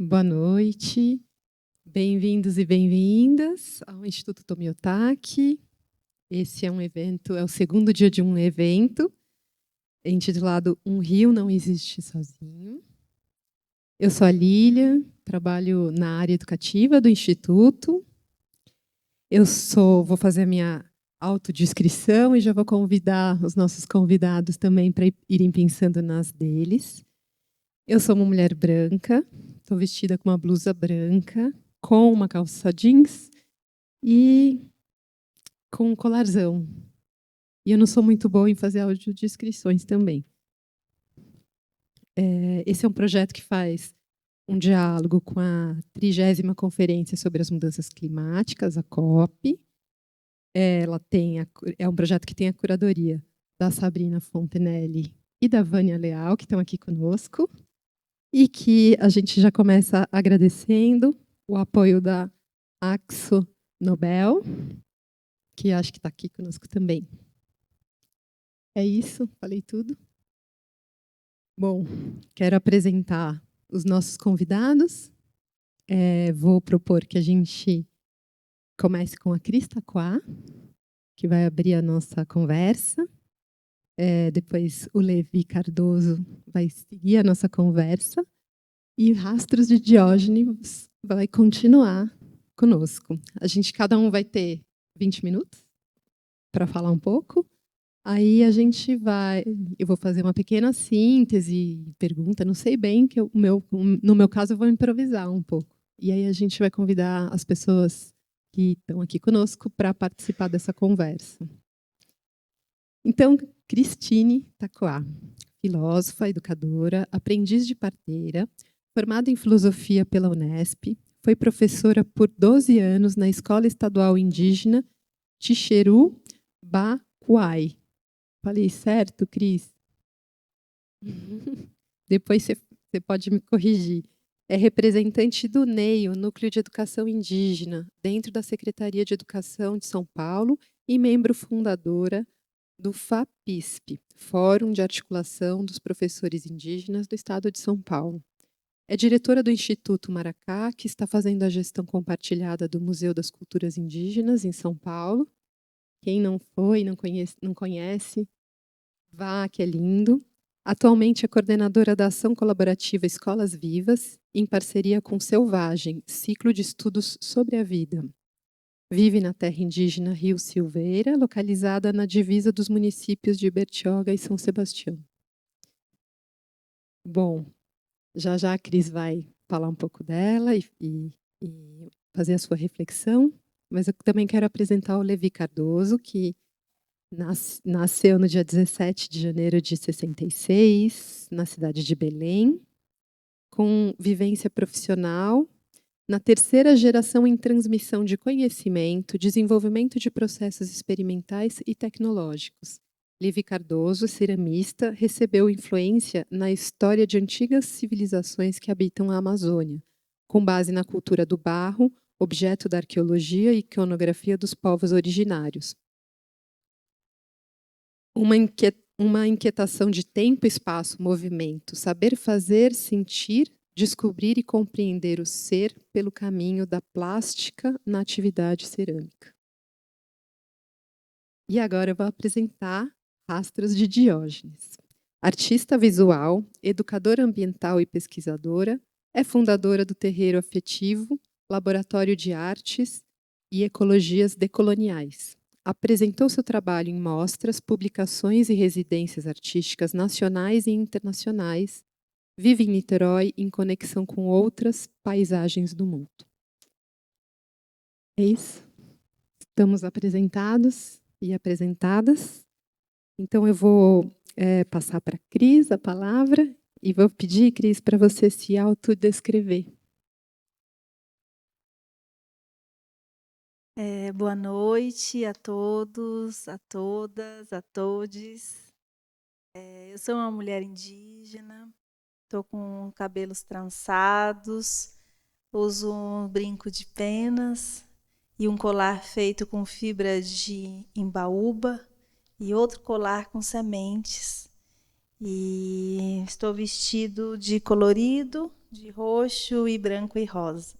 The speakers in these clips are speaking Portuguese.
Boa noite, bem-vindos e bem-vindas ao Instituto Tomiotaki. Esse é um evento, é o segundo dia de um evento intitulado Um Rio Não Existe Sozinho. Eu sou a Lília, trabalho na área educativa do Instituto. Vou fazer a minha autodescrição e já vou convidar os nossos convidados também para irem pensando nas deles. Eu sou uma mulher branca, estou vestida com uma blusa branca, com uma calça jeans e com um colarzão. E eu não sou muito boa em fazer audiodescrições também. Esse é um projeto que faz um diálogo com a 30ª Conferência sobre as Mudanças Climáticas, a COP. É um projeto que tem a curadoria da Sabrina Fontenelle e da Vânia Leal, que estão aqui conosco, e que a gente já começa agradecendo o apoio da Akzo Nobel, que acho que está aqui conosco também. É isso, falei tudo. Bom, quero apresentar os nossos convidados. Vou propor que a gente comece com a Cris Taquá, que vai abrir a nossa conversa. Depois o Levi Cardoso vai seguir a nossa conversa. E Rastros de Diógenes vai continuar conosco. Cada um vai ter 20 minutos para falar um pouco. Aí eu vou fazer uma pequena síntese, pergunta, não sei bem, no meu caso eu vou improvisar um pouco. E aí a gente vai convidar as pessoas que estão aqui conosco para participar dessa conversa. Então, Cristine Taquá, filósofa, educadora, aprendiz de parteira, formada em filosofia pela Unesp, foi professora por 12 anos na Escola Estadual Indígena Tixeru Bacuai. Falei certo, Cris? Depois você pode me corrigir. É representante do NEI, o Núcleo de Educação Indígena, dentro da Secretaria de Educação de São Paulo e membro fundadora do FAPISP, Fórum de Articulação dos Professores Indígenas do Estado de São Paulo. É diretora do Instituto Maracá, que está fazendo a gestão compartilhada do Museu das Culturas Indígenas, em São Paulo. Quem não foi, não conhece, vá, que é lindo. Atualmente é coordenadora da ação colaborativa Escolas Vivas, em parceria com Selvagem, ciclo de estudos sobre a vida. Vive na terra indígena Rio Silveira, localizada na divisa dos municípios de Bertioga e São Sebastião. Bom, já a Cris vai falar um pouco dela e fazer a sua reflexão, mas eu também quero apresentar o Levi Cardoso, que nasceu no dia 17 de janeiro de 66, na cidade de Belém, com vivência profissional na 3ª geração em transmissão de conhecimento, desenvolvimento de processos experimentais e tecnológicos. Levi Cardoso, ceramista, recebeu influência na história de antigas civilizações que habitam a Amazônia, com base na cultura do barro, objeto da arqueologia e iconografia dos povos originários. Uma inquietação de tempo, espaço, movimento, saber fazer, sentir, descobrir e compreender o ser pelo caminho da plástica na atividade cerâmica. E agora eu vou apresentar Rastros de Diógenes. Artista visual, educadora ambiental e pesquisadora, é fundadora do Terreiro Afetivo, Laboratório de Artes e Ecologias Decoloniais. Apresentou seu trabalho em mostras, publicações e residências artísticas nacionais e internacionais. Vive em Niterói em conexão com outras paisagens do mundo. É isso. Estamos apresentados e apresentadas. Então eu vou passar para a Cris a palavra e vou pedir, Cris, para você se autodescrever. Boa noite a todos, a todas, a todes. Eu sou uma mulher indígena, estou com cabelos trançados, uso um brinco de penas e um colar feito com fibra de imbaúba e outro colar com sementes. E estou vestido de colorido, de roxo e branco e rosa.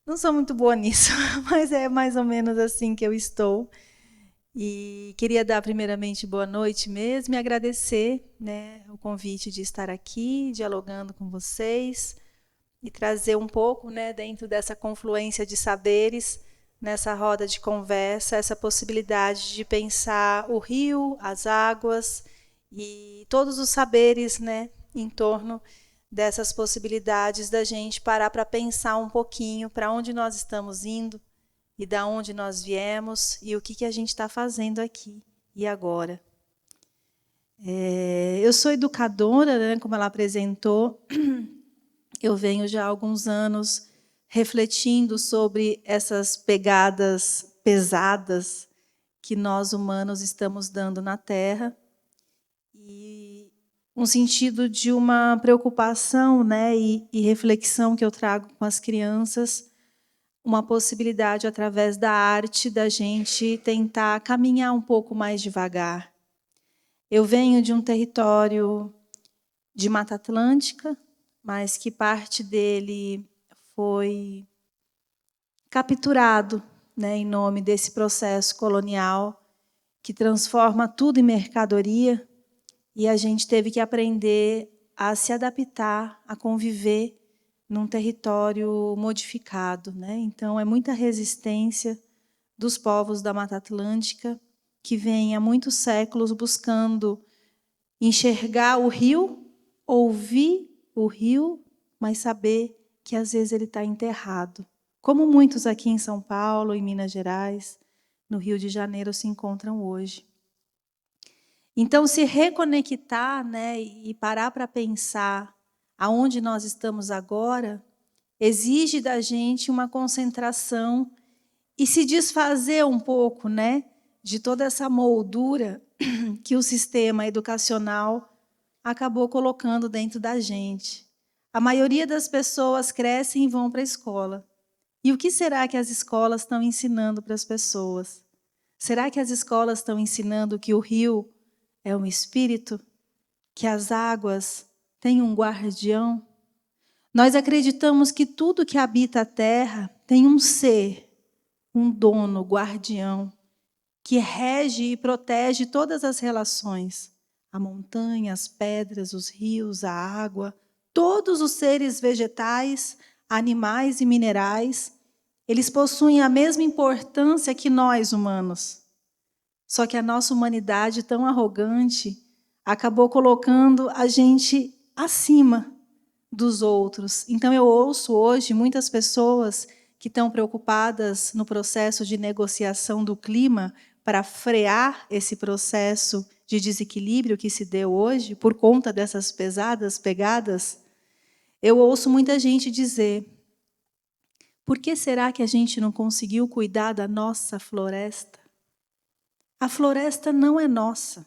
Não sou muito boa nisso, mas é mais ou menos assim que eu estou. E queria dar primeiramente boa noite mesmo e agradecer, né, o convite de estar aqui dialogando com vocês e trazer um pouco, né, dentro dessa confluência de saberes, nessa roda de conversa, essa possibilidade de pensar o rio, as águas e todos os saberes, né, em torno dessas possibilidades da gente parar para pensar um pouquinho para onde nós estamos indo e da onde nós viemos e o que a gente está fazendo aqui e agora. Eu sou educadora, né, como ela apresentou. Eu venho já há alguns anos refletindo sobre essas pegadas pesadas que nós humanos estamos dando na Terra e um sentido de uma preocupação, né, e reflexão que eu trago com as crianças, uma possibilidade através da arte da gente tentar caminhar um pouco mais devagar. Eu venho de um território de Mata Atlântica, mas que parte dele foi capturado, né, em nome desse processo colonial que transforma tudo em mercadoria, e a gente teve que aprender a se adaptar, a conviver num território modificado, né? Então, é muita resistência dos povos da Mata Atlântica que vem há muitos séculos buscando enxergar o rio, ouvir o rio, mas saber que às vezes ele está enterrado. Como muitos aqui em São Paulo, em Minas Gerais, no Rio de Janeiro se encontram hoje. Então, se reconectar, né, e parar para pensar aonde nós estamos agora, exige da gente uma concentração e se desfazer um pouco, né, de toda essa moldura que o sistema educacional acabou colocando dentro da gente. A maioria das pessoas crescem e vão para a escola. E o que será que as escolas estão ensinando para as pessoas? Será que as escolas estão ensinando que o rio é um espírito? Que as águas têm um guardião? Nós acreditamos que tudo que habita a terra tem um ser, um dono, guardião, que rege e protege todas as relações. A montanha, as pedras, os rios, a água, todos os seres vegetais, animais e minerais, eles possuem a mesma importância que nós, humanos. Só que a nossa humanidade tão arrogante acabou colocando a gente acima dos outros. Então, eu ouço hoje muitas pessoas que estão preocupadas no processo de negociação do clima para frear esse processo de desequilíbrio que se deu hoje por conta dessas pesadas pegadas. Eu ouço muita gente dizer: por que será que a gente não conseguiu cuidar da nossa floresta? A floresta não é nossa.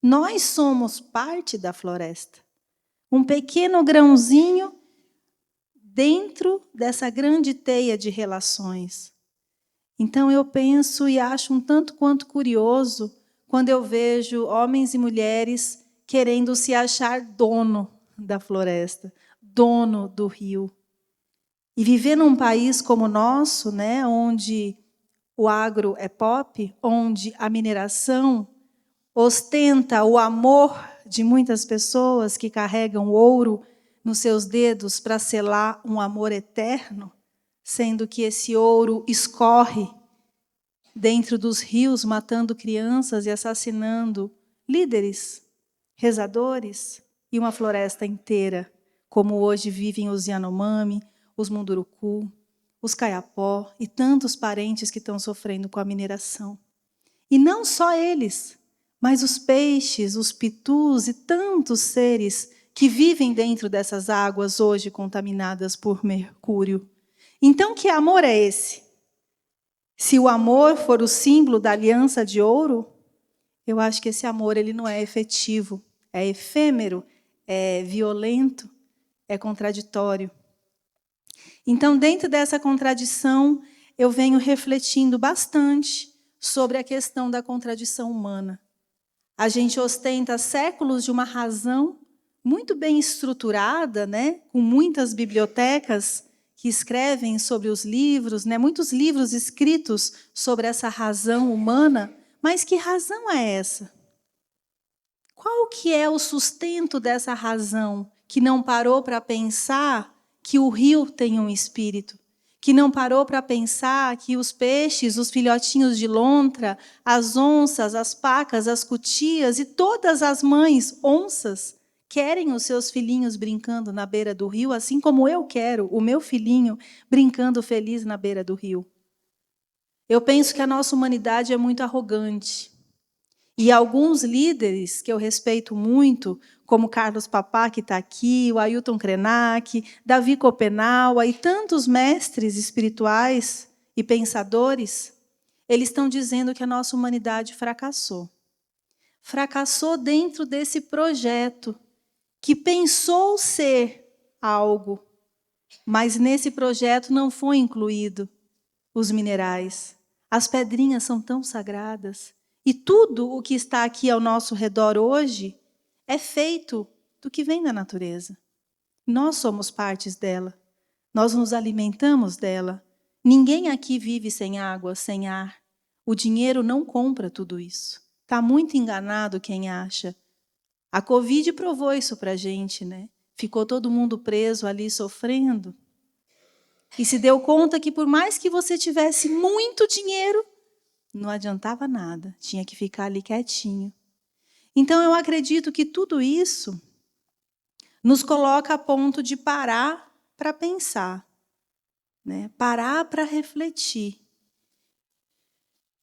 Nós somos parte da floresta. Um pequeno grãozinho dentro dessa grande teia de relações. Então eu penso e acho um tanto quanto curioso quando eu vejo homens e mulheres querendo se achar dono da floresta, dono do rio. E viver num país como o nosso, né, onde o agro é pop, onde a mineração ostenta o amor de muitas pessoas que carregam ouro nos seus dedos para selar um amor eterno, sendo que esse ouro escorre dentro dos rios, matando crianças e assassinando líderes, rezadores e uma floresta inteira, como hoje vivem os Yanomami, os Munduruku, os Kayapó e tantos parentes que estão sofrendo com a mineração. E não só eles, mas os peixes, os pitus e tantos seres que vivem dentro dessas águas hoje contaminadas por mercúrio. Então, que amor é esse? Se o amor for o símbolo da aliança de ouro, eu acho que esse amor ele não é efetivo, é efêmero, é violento, é contraditório. Então, dentro dessa contradição, eu venho refletindo bastante sobre a questão da contradição humana. A gente ostenta séculos de uma razão muito bem estruturada, né? Com muitas bibliotecas que escrevem sobre os livros, né? Muitos livros escritos sobre essa razão humana. Mas que razão é essa? Qual que é o sustento dessa razão que não parou para pensar que o rio tem um espírito? Que não parou para pensar que os peixes, os filhotinhos de lontra, as onças, as pacas, as cutias e todas as mães onças querem os seus filhinhos brincando na beira do rio, assim como eu quero o meu filhinho brincando feliz na beira do rio. Eu penso que a nossa humanidade é muito arrogante. E alguns líderes que eu respeito muito, como Carlos Papá, que está aqui, o Ailton Krenak, Davi Copenaua e tantos mestres espirituais e pensadores, eles estão dizendo que a nossa humanidade fracassou. Fracassou dentro desse projeto que pensou ser algo, mas nesse projeto não foi incluído os minerais. As pedrinhas são tão sagradas. E tudo o que está aqui ao nosso redor hoje é feito do que vem da natureza. Nós somos partes dela. Nós nos alimentamos dela. Ninguém aqui vive sem água, sem ar. O dinheiro não compra tudo isso. Está muito enganado quem acha. A Covid provou isso para a gente, né? Ficou todo mundo preso ali sofrendo. E se deu conta que por mais que você tivesse muito dinheiro, não adiantava nada, tinha que ficar ali quietinho. Então, eu acredito que tudo isso nos coloca a ponto de parar para pensar, né? Parar para refletir.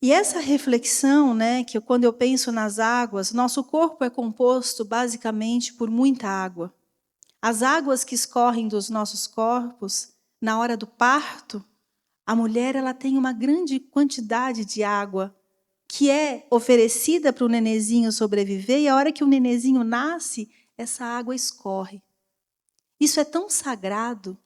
E essa reflexão, né, que quando eu penso nas águas, nosso corpo é composto basicamente por muita água. As águas que escorrem dos nossos corpos, na hora do parto, a mulher ela tem uma grande quantidade de água que é oferecida para o nenenzinho sobreviver, e a hora que o nenenzinho nasce, essa água escorre. Isso é tão sagrado.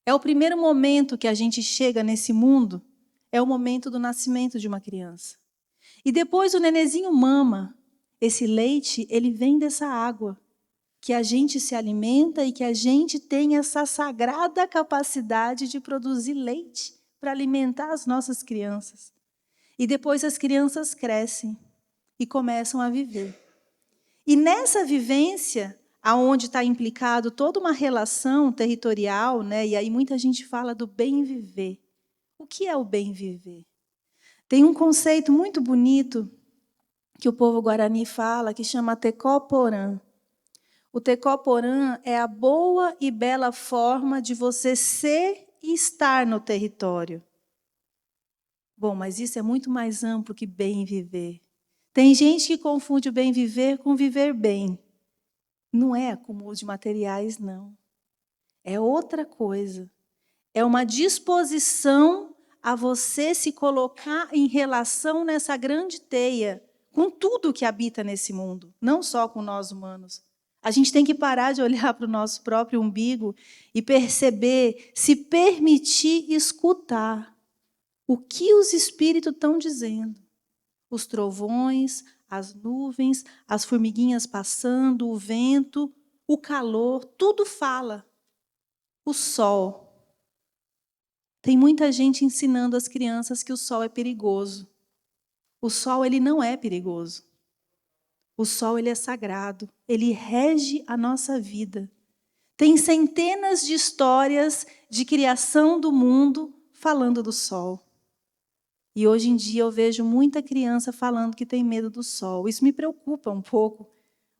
É o primeiro momento que a gente chega nesse mundo, é o momento do nascimento de uma criança. E depois o nenenzinho mama. Esse leite, ele vem dessa água, que a gente se alimenta e que a gente tem essa sagrada capacidade de produzir leite para alimentar as nossas crianças. E depois as crianças crescem e começam a viver. E nessa vivência, aonde está implicado toda uma relação territorial, né? E aí muita gente fala do bem viver. O que é o bem viver? Tem um conceito muito bonito que o povo guarani fala, que chama Tecó-Porã. O Tecó-Porã é a boa e bela forma de você ser e estar no território. Bom, mas isso é muito mais amplo que bem viver. Tem gente que confunde o bem viver com viver bem. Não é acúmulo de materiais, não. É outra coisa. É uma disposição a você se colocar em relação nessa grande teia com tudo que habita nesse mundo, não só com nós humanos. A gente tem que parar de olhar para o nosso próprio umbigo e perceber, se permitir escutar o que os espíritos estão dizendo. Os trovões, as nuvens, as formiguinhas passando, o vento, o calor, tudo fala. O sol. Tem muita gente ensinando as crianças que o sol é perigoso. O sol, ele não é perigoso. O sol, ele é sagrado. Ele rege a nossa vida. Tem centenas de histórias de criação do mundo falando do sol. E hoje em dia eu vejo muita criança falando que tem medo do sol. Isso me preocupa um pouco,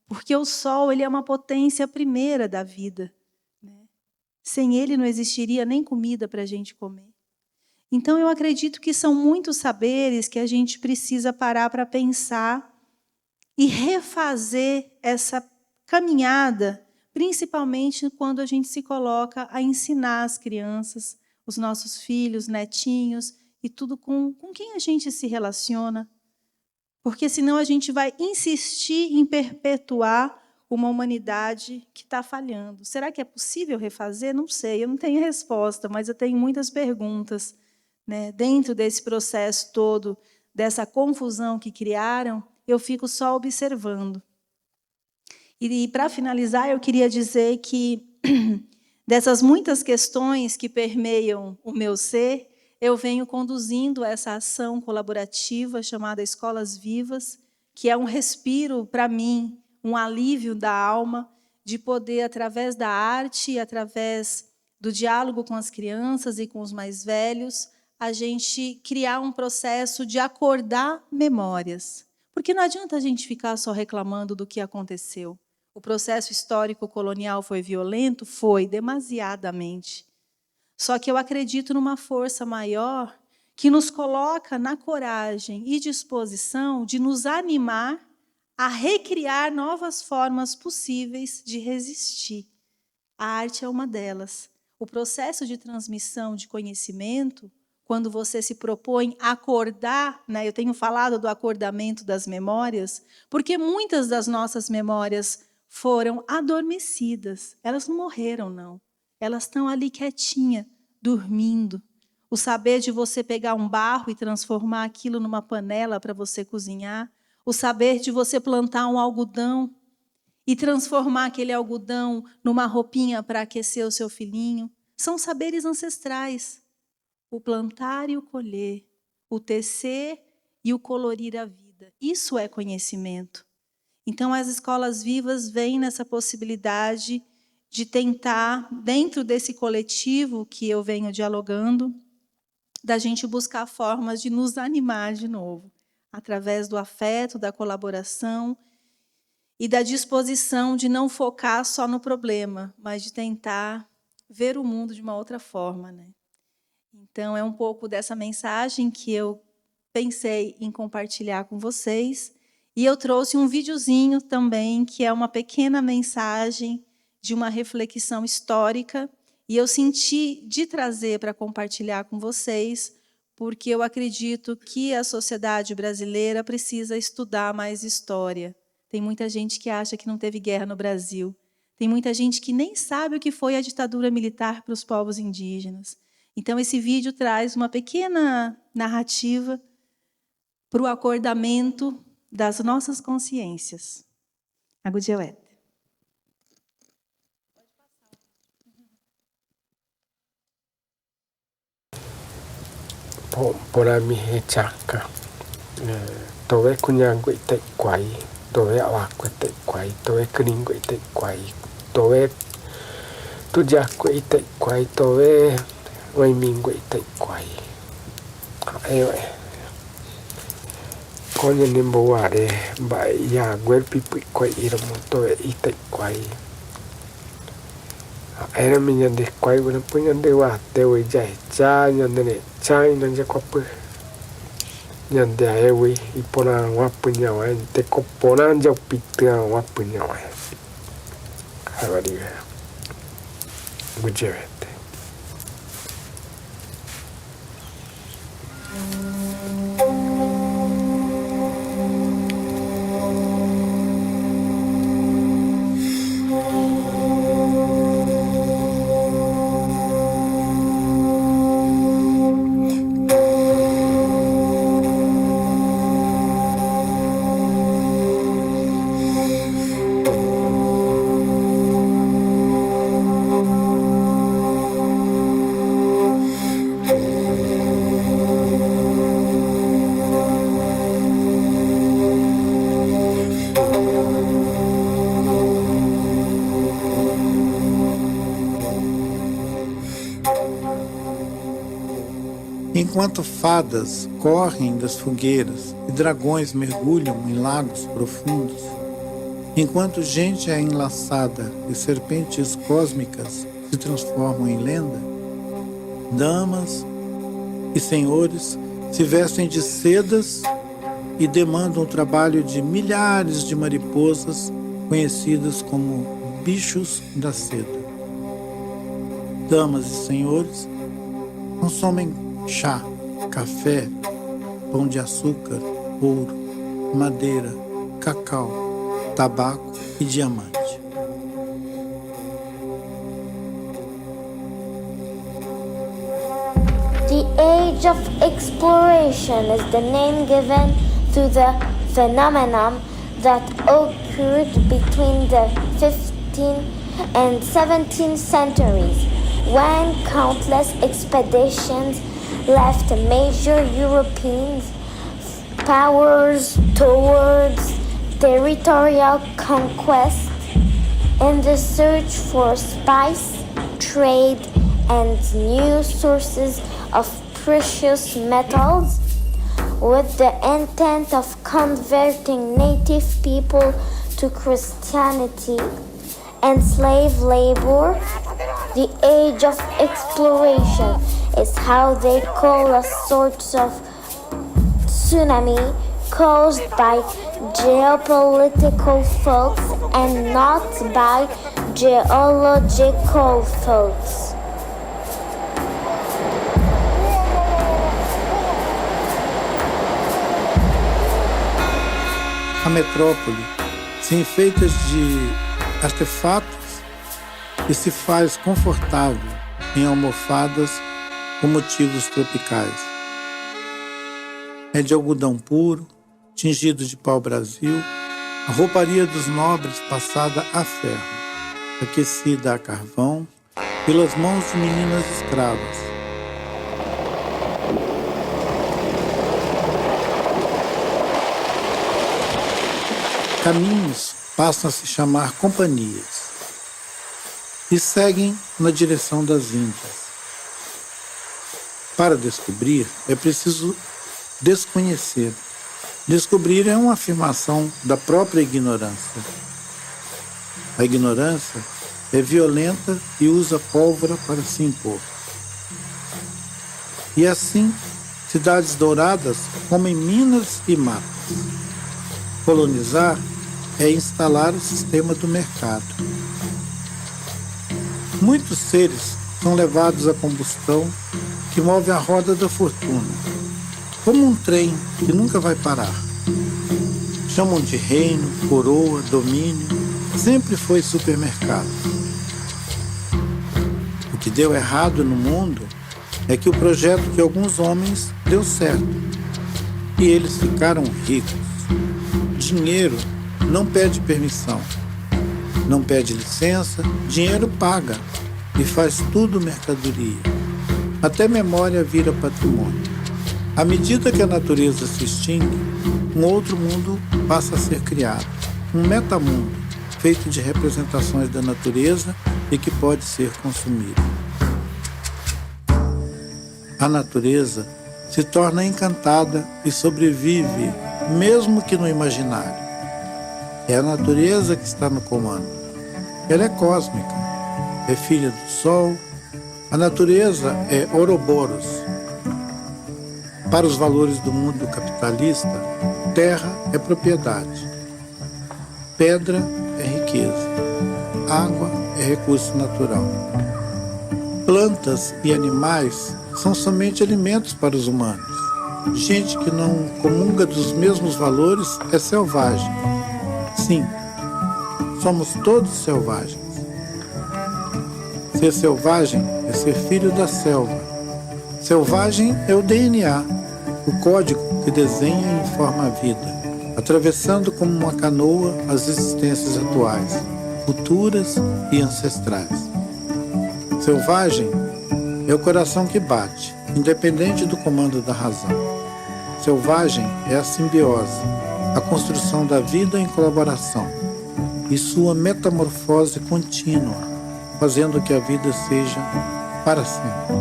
porque o sol ele é uma potência primeira da vida. Né? Sem ele não existiria nem comida para a gente comer. Então eu acredito que são muitos saberes que a gente precisa parar para pensar e refazer essa caminhada, principalmente quando a gente se coloca a ensinar as crianças, os nossos filhos, netinhos, e tudo com quem a gente se relaciona. Porque senão a gente vai insistir em perpetuar uma humanidade que está falhando. Será que é possível refazer? Não sei, eu não tenho resposta, mas eu tenho muitas perguntas. Né? Dentro desse processo todo, dessa confusão que criaram, eu fico só observando. E para finalizar, eu queria dizer que dessas muitas questões que permeiam o meu ser, eu venho conduzindo essa ação colaborativa chamada Escolas Vivas, que é um respiro para mim, um alívio da alma, de poder, através da arte, através do diálogo com as crianças e com os mais velhos, a gente criar um processo de acordar memórias. Porque não adianta a gente ficar só reclamando do que aconteceu. O processo histórico colonial foi violento? Foi, demasiadamente. Só que eu acredito numa força maior que nos coloca na coragem e disposição de nos animar a recriar novas formas possíveis de resistir. A arte é uma delas. O processo de transmissão de conhecimento, quando você se propõe a acordar, né? Eu tenho falado do acordamento das memórias, porque muitas das nossas memórias foram adormecidas. Elas não morreram, não. Elas estão ali quietinha, dormindo. O saber de você pegar um barro e transformar aquilo numa panela para você cozinhar. O saber de você plantar um algodão e transformar aquele algodão numa roupinha para aquecer o seu filhinho. São saberes ancestrais. O plantar e o colher, o tecer e o colorir a vida. Isso é conhecimento. Então, as escolas vivas vêm nessa possibilidade de tentar, dentro desse coletivo que eu venho dialogando, da gente buscar formas de nos animar de novo, através do afeto, da colaboração e da disposição de não focar só no problema, mas de tentar ver o mundo de uma outra forma, né? Então, é um pouco dessa mensagem que eu pensei em compartilhar com vocês. E eu trouxe um videozinho também, que é uma pequena mensagem de uma reflexão histórica. E eu senti de trazer para compartilhar com vocês, porque eu acredito que a sociedade brasileira precisa estudar mais história. Tem muita gente que acha que não teve guerra no Brasil. Tem muita gente que nem sabe o que foi a ditadura militar para os povos indígenas. Então, esse vídeo traz uma pequena narrativa para o acordamento das nossas consciências. Agudjeuet. Pora mi he chaka. Towe kunyango ite kwai. Towe awako ite kwai. Towe kringo ite kwai. Towe tujako ite kwai. Towe waimingo ite kwai. Ewe. Konya nimbo ware ba ya gwer pipu kwai iramo towe ite kwai. Era minha de kwai wala punya de wa te we jai cha nyande ne chai nanje kwapu. Nyande aewe ipona wa punya wa te kopona nja pitia wa punya wa. Havari. Gujewet. Enquanto fadas correm das fogueiras e dragões mergulham em lagos profundos, enquanto gente é enlaçada e serpentes cósmicas se transformam em lenda, damas e senhores se vestem de sedas e demandam o trabalho de milhares de mariposas conhecidas como bichos da seda. Damas e senhores consomem chá, café, pão de açúcar, ouro, madeira, cacau, tabaco e diamante. The age of exploration is the name given to the phenomenon that occurred between the 15th and 17th centuries, when countless expeditions left major European powers towards territorial conquest in the search for spice, trade, and new sources of precious metals, with the intent of converting native people to Christianity and slave labor. The age of exploration is how they call a sort of tsunami caused by geopolitical faults and not by geological faults. A metrópole se enfeita de artefatos e se faz confortável em almofadas com motivos tropicais. É de algodão puro, tingido de pau-brasil, a rouparia dos nobres passada a ferro, aquecida a carvão, pelas mãos de meninas escravas. Caminhos passam a se chamar companhias e seguem na direção das Índias. Para descobrir, é preciso desconhecer. Descobrir é uma afirmação da própria ignorância. A ignorância é violenta e usa pólvora para se impor. E assim, cidades douradas comem minas e matas. Colonizar é instalar o sistema do mercado. Muitos seres são levados à combustão que move a roda da fortuna, como um trem que nunca vai parar. Chamam de reino, coroa, domínio, sempre foi supermercado. O que deu errado no mundo é que o projeto de alguns homens deu certo e eles ficaram ricos. Dinheiro não pede permissão, não pede licença, dinheiro paga e faz tudo mercadoria. Até memória vira patrimônio. À medida que a natureza se extingue, um outro mundo passa a ser criado, um metamundo feito de representações da natureza e que pode ser consumido. A natureza se torna encantada e sobrevive, mesmo que no imaginário. É a natureza que está no comando. Ela é cósmica, é filha do Sol. A natureza é Ouroboros. Para os valores do mundo capitalista, terra é propriedade, pedra é riqueza, água é recurso natural. Plantas e animais são somente alimentos para os humanos. Gente que não comunga dos mesmos valores é selvagem. Sim, somos todos selvagens. Ser selvagem é ser filho da selva. Selvagem é o DNA, o código que desenha e informa a vida, atravessando como uma canoa as existências atuais, futuras e ancestrais. Selvagem é o coração que bate, independente do comando da razão. Selvagem é a simbiose, a construção da vida em colaboração e sua metamorfose contínua, fazendo que a vida seja para sempre.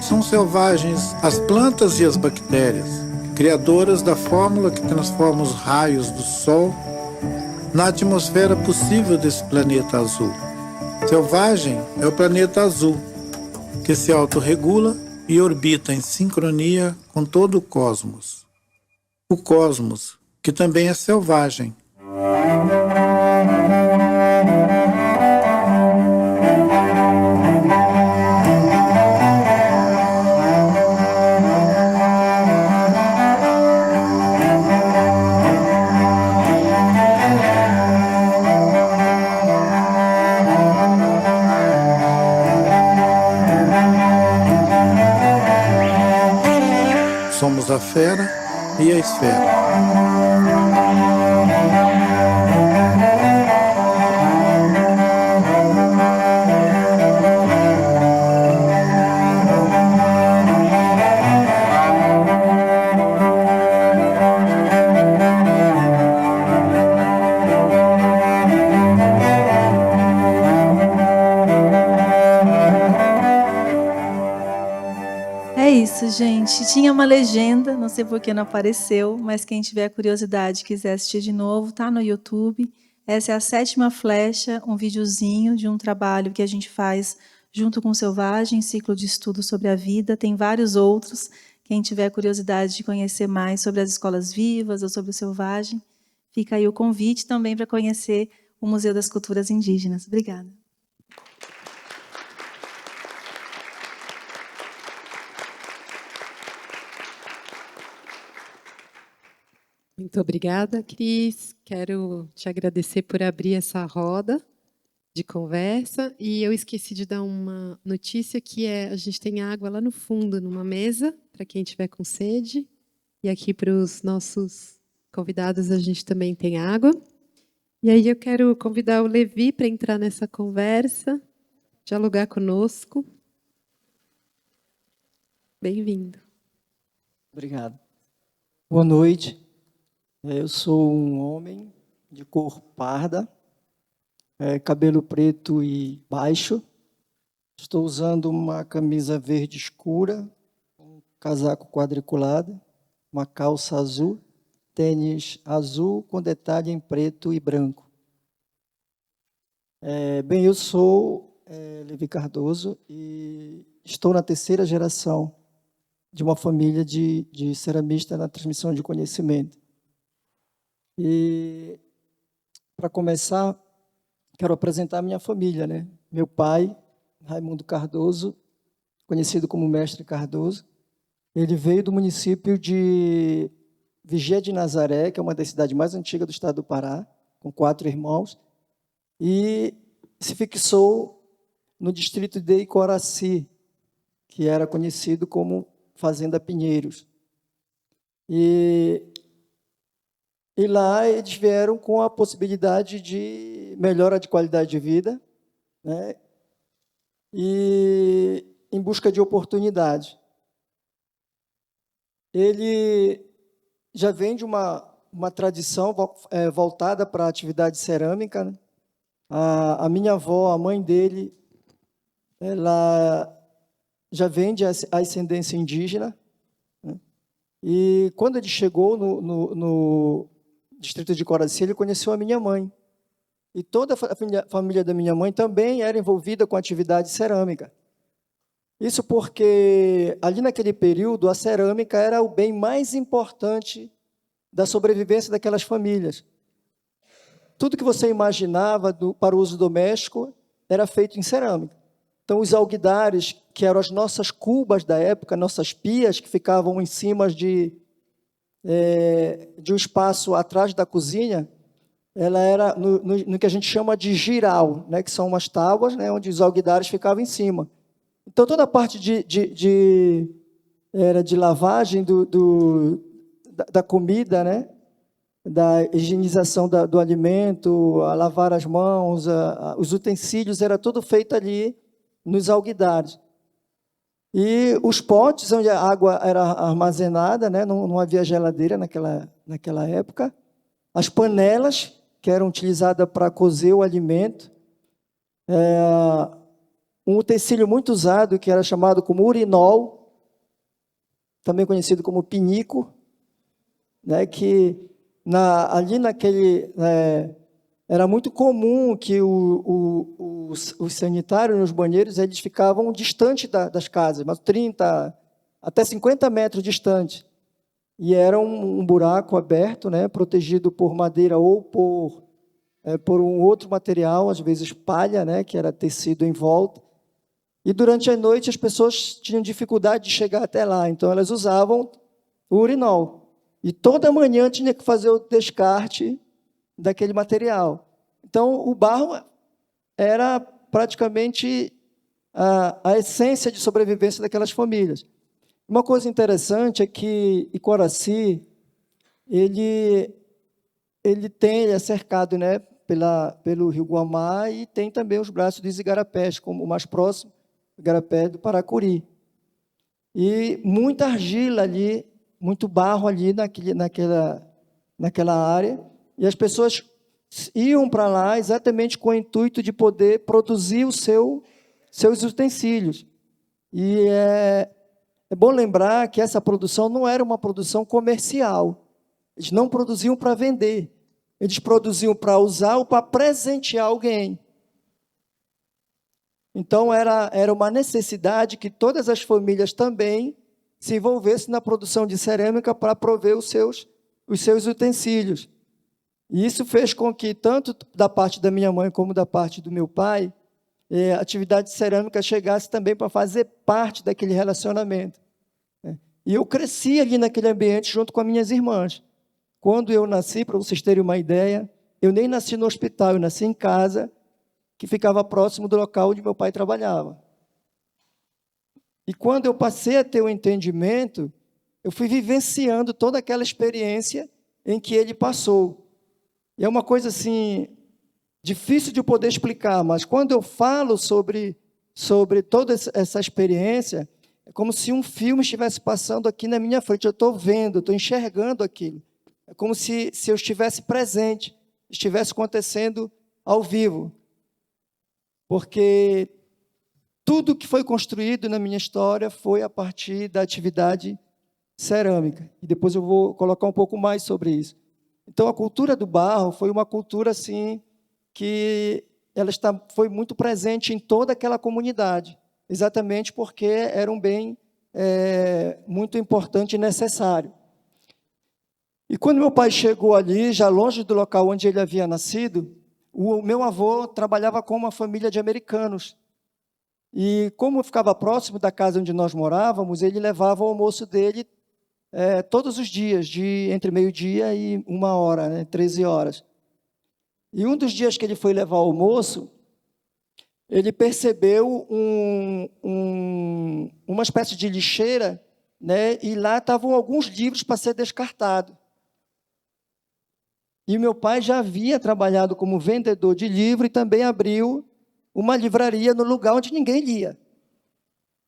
São selvagens as plantas e as bactérias, criadoras da fórmula que transforma os raios do Sol na atmosfera possível desse planeta azul. Selvagem é o planeta azul, que se autorregula e orbita em sincronia com todo o cosmos. O cosmos, que também é selvagem. Somos a fera e a esfera. isso, gente. Tinha uma legenda, não sei por que não apareceu, mas quem tiver curiosidade e quiser assistir de novo, tá no YouTube. Essa é a 7ª Flecha, um videozinho de um trabalho que a gente faz junto com o Selvagem, ciclo de estudo sobre a vida. Tem vários outros. Quem tiver curiosidade de conhecer mais sobre as escolas vivas ou sobre o Selvagem, fica aí o convite também para conhecer o Museu das Culturas Indígenas. Obrigada. Muito obrigada, Cris. Quero te agradecer por abrir essa roda de conversa. E eu esqueci de dar uma notícia que a gente tem água lá no fundo, numa mesa, para quem tiver com sede. E aqui para os nossos convidados a gente também tem água. E aí eu quero convidar o Levi para entrar nessa conversa, dialogar conosco. Bem-vindo. Obrigado. Boa noite. Eu sou um homem de cor parda, cabelo preto e baixo. Estou usando uma camisa verde escura, um casaco quadriculado, uma calça azul, tênis azul com detalhe em preto e branco. Bem, eu sou Levi Cardoso e estou na 3ª geração de uma família de ceramista na transmissão de conhecimento. E, para começar, quero apresentar a minha família, né? Meu pai, Raimundo Cardoso, conhecido como Mestre Cardoso, ele veio do município de Vigia de Nazaré, que é uma das cidades mais antigas do estado do Pará, com 4 irmãos, e se fixou no distrito de Icoraci, que era conhecido como Fazenda Pinheiros. E lá eles vieram com a possibilidade de melhora de qualidade de vida, né? E em busca de oportunidade. Ele já vem de uma tradição voltada para a atividade cerâmica, né? A minha avó, a mãe dele, ela já vem de ascendência indígena, né? E quando ele chegou no distrito de Coraci, ele conheceu a minha mãe. E toda a família da minha mãe também era envolvida com atividade cerâmica. Isso porque, ali naquele período, a cerâmica era o bem mais importante da sobrevivência daquelas famílias. Tudo que você imaginava para o uso doméstico era feito em cerâmica. Então, os alguidares, que eram as nossas cubas da época, nossas pias, que ficavam em cima de um espaço atrás da cozinha, ela era no que a gente chama de giral, né, que são umas tábuas, né, onde os alguidares ficavam em cima. Então, toda a parte de lavagem da comida, né, da higienização do alimento, a lavar as mãos, os utensílios, era tudo feito ali nos alguidares. E os potes onde a água era armazenada, né, não havia geladeira naquela época. As panelas, que eram utilizadas para cozer o alimento. Um utensílio muito usado, que era chamado como urinol, também conhecido como pinico, né, que ali naquele... era muito comum que os sanitários nos banheiros eles ficavam distante das casas, mas 30 até 50 metros distante. E era um buraco aberto, né, protegido por madeira ou por um outro material, às vezes palha, né, que era tecido em volta. E durante a noite as pessoas tinham dificuldade de chegar até lá, então elas usavam o urinol. E toda manhã tinha que fazer o descarte daquele material. Então, o barro era praticamente a essência de sobrevivência daquelas famílias. Uma coisa interessante é que Icoraci, ele é cercado, né, pelo rio Guamá e tem também os braços dos igarapés, como o mais próximo, o igarapé do Paracuri. E muita argila ali, muito barro ali naquela área, e as pessoas iam para lá exatamente com o intuito de poder produzir seus utensílios. E é bom lembrar que essa produção não era uma produção comercial. Eles não produziam para vender. Eles produziam para usar ou para presentear alguém. Então, era uma necessidade que todas as famílias também se envolvessem na produção de cerâmica para prover os seus utensílios. E isso fez com que, tanto da parte da minha mãe como da parte do meu pai, a atividade de cerâmica chegasse também para fazer parte daquele relacionamento. E eu cresci ali naquele ambiente junto com as minhas irmãs. Quando eu nasci, para vocês terem uma ideia, eu nem nasci no hospital, eu nasci em casa, que ficava próximo do local onde meu pai trabalhava. E quando eu passei a ter o entendimento, eu fui vivenciando toda aquela experiência em que ele passou. E é uma coisa assim, difícil de poder explicar, mas quando eu falo sobre toda essa experiência, é como se um filme estivesse passando aqui na minha frente. Eu estou vendo, estou enxergando aquilo. É como se eu estivesse presente, estivesse acontecendo ao vivo. Porque tudo que foi construído na minha história foi a partir da atividade cerâmica. E depois eu vou colocar um pouco mais sobre isso. Então, a cultura do barro foi uma cultura assim, que ela foi muito presente em toda aquela comunidade, exatamente porque era um bem muito importante e necessário. E quando meu pai chegou ali, já longe do local onde ele havia nascido, o meu avô trabalhava com uma família de americanos. E como ficava próximo da casa onde nós morávamos, ele levava o almoço dele todos os dias, entre meio-dia e 1h, né, 13 horas. E um dos dias que ele foi levar o almoço, ele percebeu uma espécie de lixeira, né, e lá estavam alguns livros para ser descartado. E meu pai já havia trabalhado como vendedor de livro e também abriu uma livraria no lugar onde ninguém lia.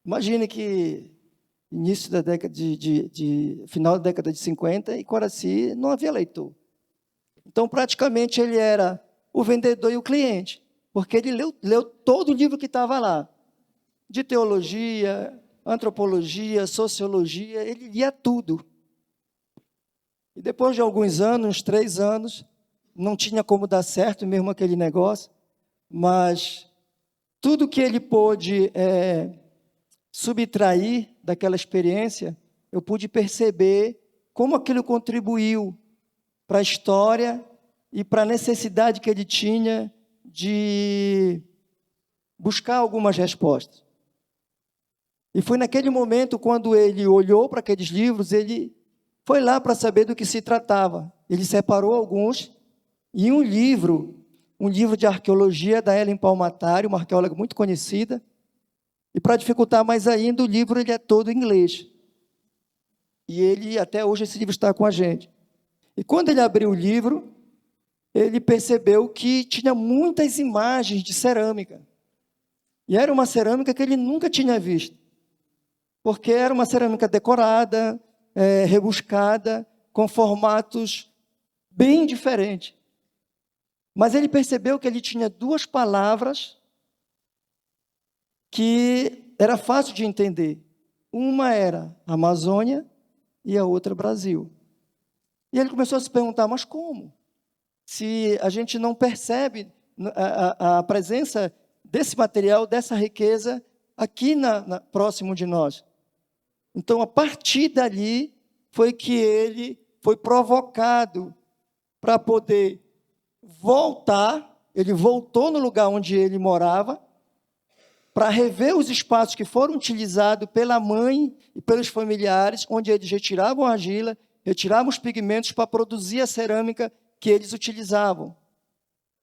Imagine que início da década final da década de 50, em Coraci não havia leitor. Então, praticamente, ele era o vendedor e o cliente, porque ele leu todo o livro que estava lá, de teologia, antropologia, sociologia, ele lia tudo. E depois de alguns anos, uns 3 anos, não tinha como dar certo mesmo aquele negócio, mas tudo que ele pôde subtrair daquela experiência, eu pude perceber como aquilo contribuiu para a história e para a necessidade que ele tinha de buscar algumas respostas. E foi naquele momento, quando ele olhou para aqueles livros, ele foi lá para saber do que se tratava. Ele separou alguns, e um livro de arqueologia da Ellen Palmatari, uma arqueóloga muito conhecida, e para dificultar mais ainda, o livro ele é todo em inglês. E até hoje, esse livro está com a gente. E quando ele abriu o livro, ele percebeu que tinha muitas imagens de cerâmica. E era uma cerâmica que ele nunca tinha visto, porque era uma cerâmica decorada, rebuscada, com formatos bem diferentes. Mas ele percebeu que ele tinha 2 palavras que era fácil de entender. Uma era Amazônia e a outra Brasil. E ele começou a se perguntar, mas como? Se a gente não percebe a presença desse material, dessa riqueza, aqui próximo de nós. Então, a partir dali, foi que ele foi provocado para poder voltar. Ele voltou no lugar onde ele morava, para rever os espaços que foram utilizados pela mãe e pelos familiares, onde eles retiravam a argila, retiravam os pigmentos para produzir a cerâmica que eles utilizavam.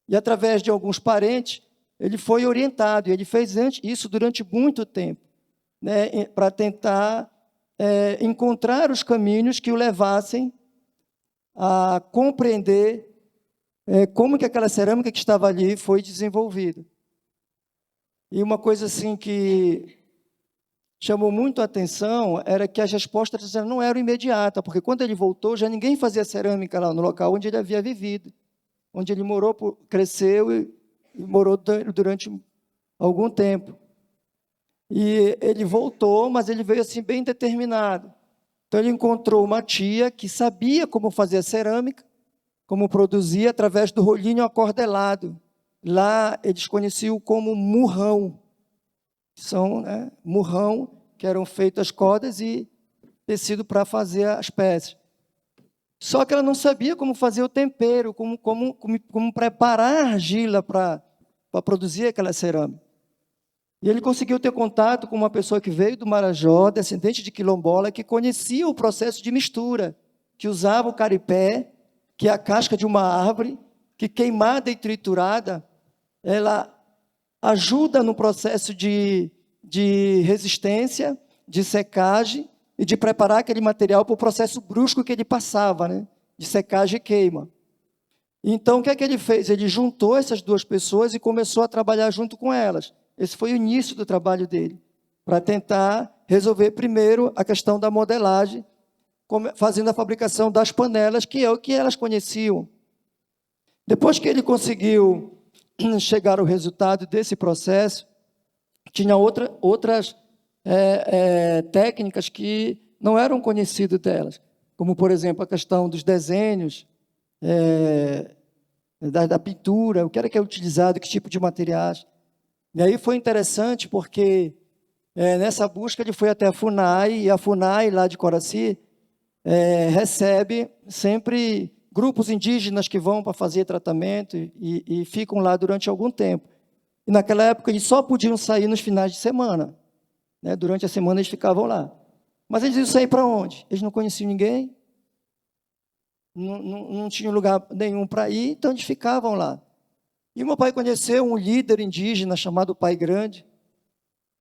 E, através de alguns parentes, ele foi orientado, e ele fez isso durante muito tempo, né, para tentar encontrar os caminhos que o levassem a compreender como que aquela cerâmica que estava ali foi desenvolvida. E uma coisa assim que chamou muito a atenção era que as respostas não eram imediatas, porque quando ele voltou, já ninguém fazia cerâmica lá no local onde ele havia vivido, onde ele morou, cresceu e morou durante algum tempo. E ele voltou, mas ele veio assim bem determinado. Então ele encontrou uma tia que sabia como fazer a cerâmica, como produzir através do rolinho acordelado. Lá eles conheciam como murrão. São, né, murrão, que eram feitas as cordas e tecido para fazer as peças. Só que ela não sabia como fazer o tempero, como preparar a argila para produzir aquela cerâmica. E ele conseguiu ter contato com uma pessoa que veio do Marajó, descendente de quilombola, que conhecia o processo de mistura, que usava o caripé, que é a casca de uma árvore, que queimada e triturada, ela ajuda no processo de resistência, de secagem e de preparar aquele material para o processo brusco que ele passava, né? De secagem e queima. Então, o que é que ele fez? Ele juntou essas duas pessoas e começou a trabalhar junto com elas. Esse foi o início do trabalho dele, para tentar resolver primeiro a questão da modelagem, fazendo a fabricação das panelas, que é o que elas conheciam. Depois que ele conseguiu chegar ao resultado desse processo, tinha outras técnicas que não eram conhecidas delas, como, por exemplo, a questão dos desenhos, da pintura, o que era que é utilizado, que tipo de materiais. E aí foi interessante porque nessa busca ele foi até a FUNAI, e a FUNAI, lá de Coraci, recebe sempre grupos indígenas que vão para fazer tratamento e ficam lá durante algum tempo. E naquela época eles só podiam sair nos finais de semana, né? Durante a semana eles ficavam lá. Mas eles iam sair para onde? Eles não conheciam ninguém, não tinham lugar nenhum para ir, então eles ficavam lá. E meu pai conheceu um líder indígena chamado Pai Grande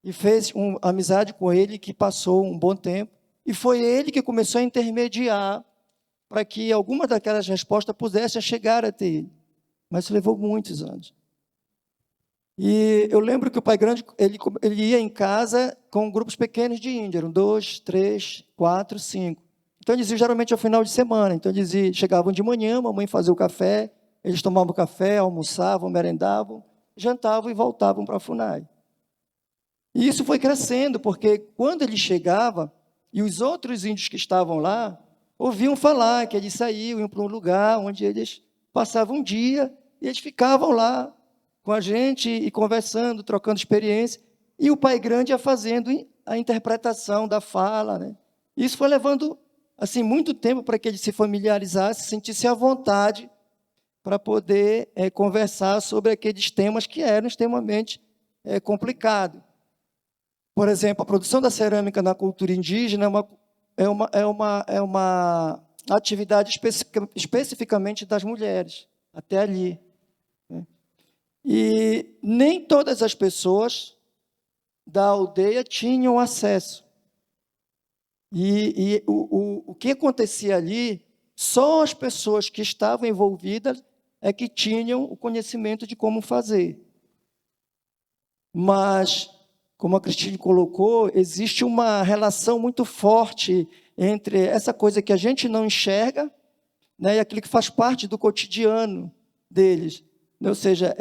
e fez uma amizade com ele, que passou um bom tempo. E foi ele que começou a intermediar para que algumas daquelas respostas pudessem chegar até ele. Mas isso levou muitos anos. E eu lembro que o Pai Grande ele ia em casa com grupos pequenos de índio, eram 2, 3, 4, 5. Então eles iam geralmente ao final de semana. Então eles chegavam de manhã, a mamãe fazia o café, eles tomavam café, almoçavam, merendavam, jantavam e voltavam para a FUNAI. E isso foi crescendo, porque quando ele chegava, e os outros índios que estavam lá, ouviam falar que eles saíam, iam para um lugar onde eles passavam um dia, e eles ficavam lá com a gente e conversando, trocando experiência, e o Pai Grande ia fazendo a interpretação da fala, né? Isso foi levando assim muito tempo para que ele se familiarizasse, sentisse à vontade para poder conversar sobre aqueles temas que eram extremamente complicados. Por exemplo, a produção da cerâmica na cultura indígena é uma atividade especificamente das mulheres, até ali, né? E nem todas as pessoas da aldeia tinham acesso. E o que acontecia ali, só as pessoas que estavam envolvidas é que tinham o conhecimento de como fazer. Mas, como a Cristine colocou, existe uma relação muito forte entre essa coisa que a gente não enxerga, né, e aquilo que faz parte do cotidiano deles. Ou seja,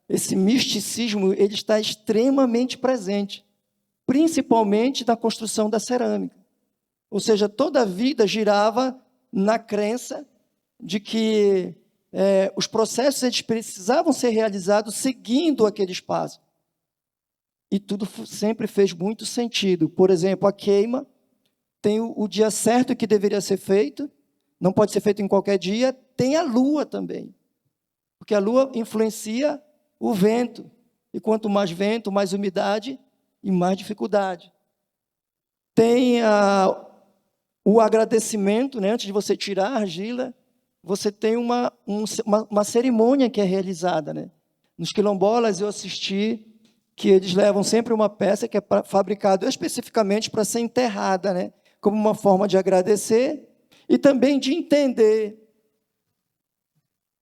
esse misticismo ele está extremamente presente, principalmente na construção da cerâmica. Ou seja, toda a vida girava na crença de que os processos eles precisavam ser realizados seguindo aquele espaço. E tudo sempre fez muito sentido. Por exemplo, a queima tem o dia certo que deveria ser feito, não pode ser feito em qualquer dia, tem a lua também. Porque a lua influencia o vento. E quanto mais vento, mais umidade e mais dificuldade. Tem o agradecimento, né? Antes de você tirar a argila, você tem uma cerimônia que é realizada, né? Nos quilombolas eu assisti que eles levam sempre uma peça que é fabricada especificamente para ser enterrada, né? Como uma forma de agradecer e também de entender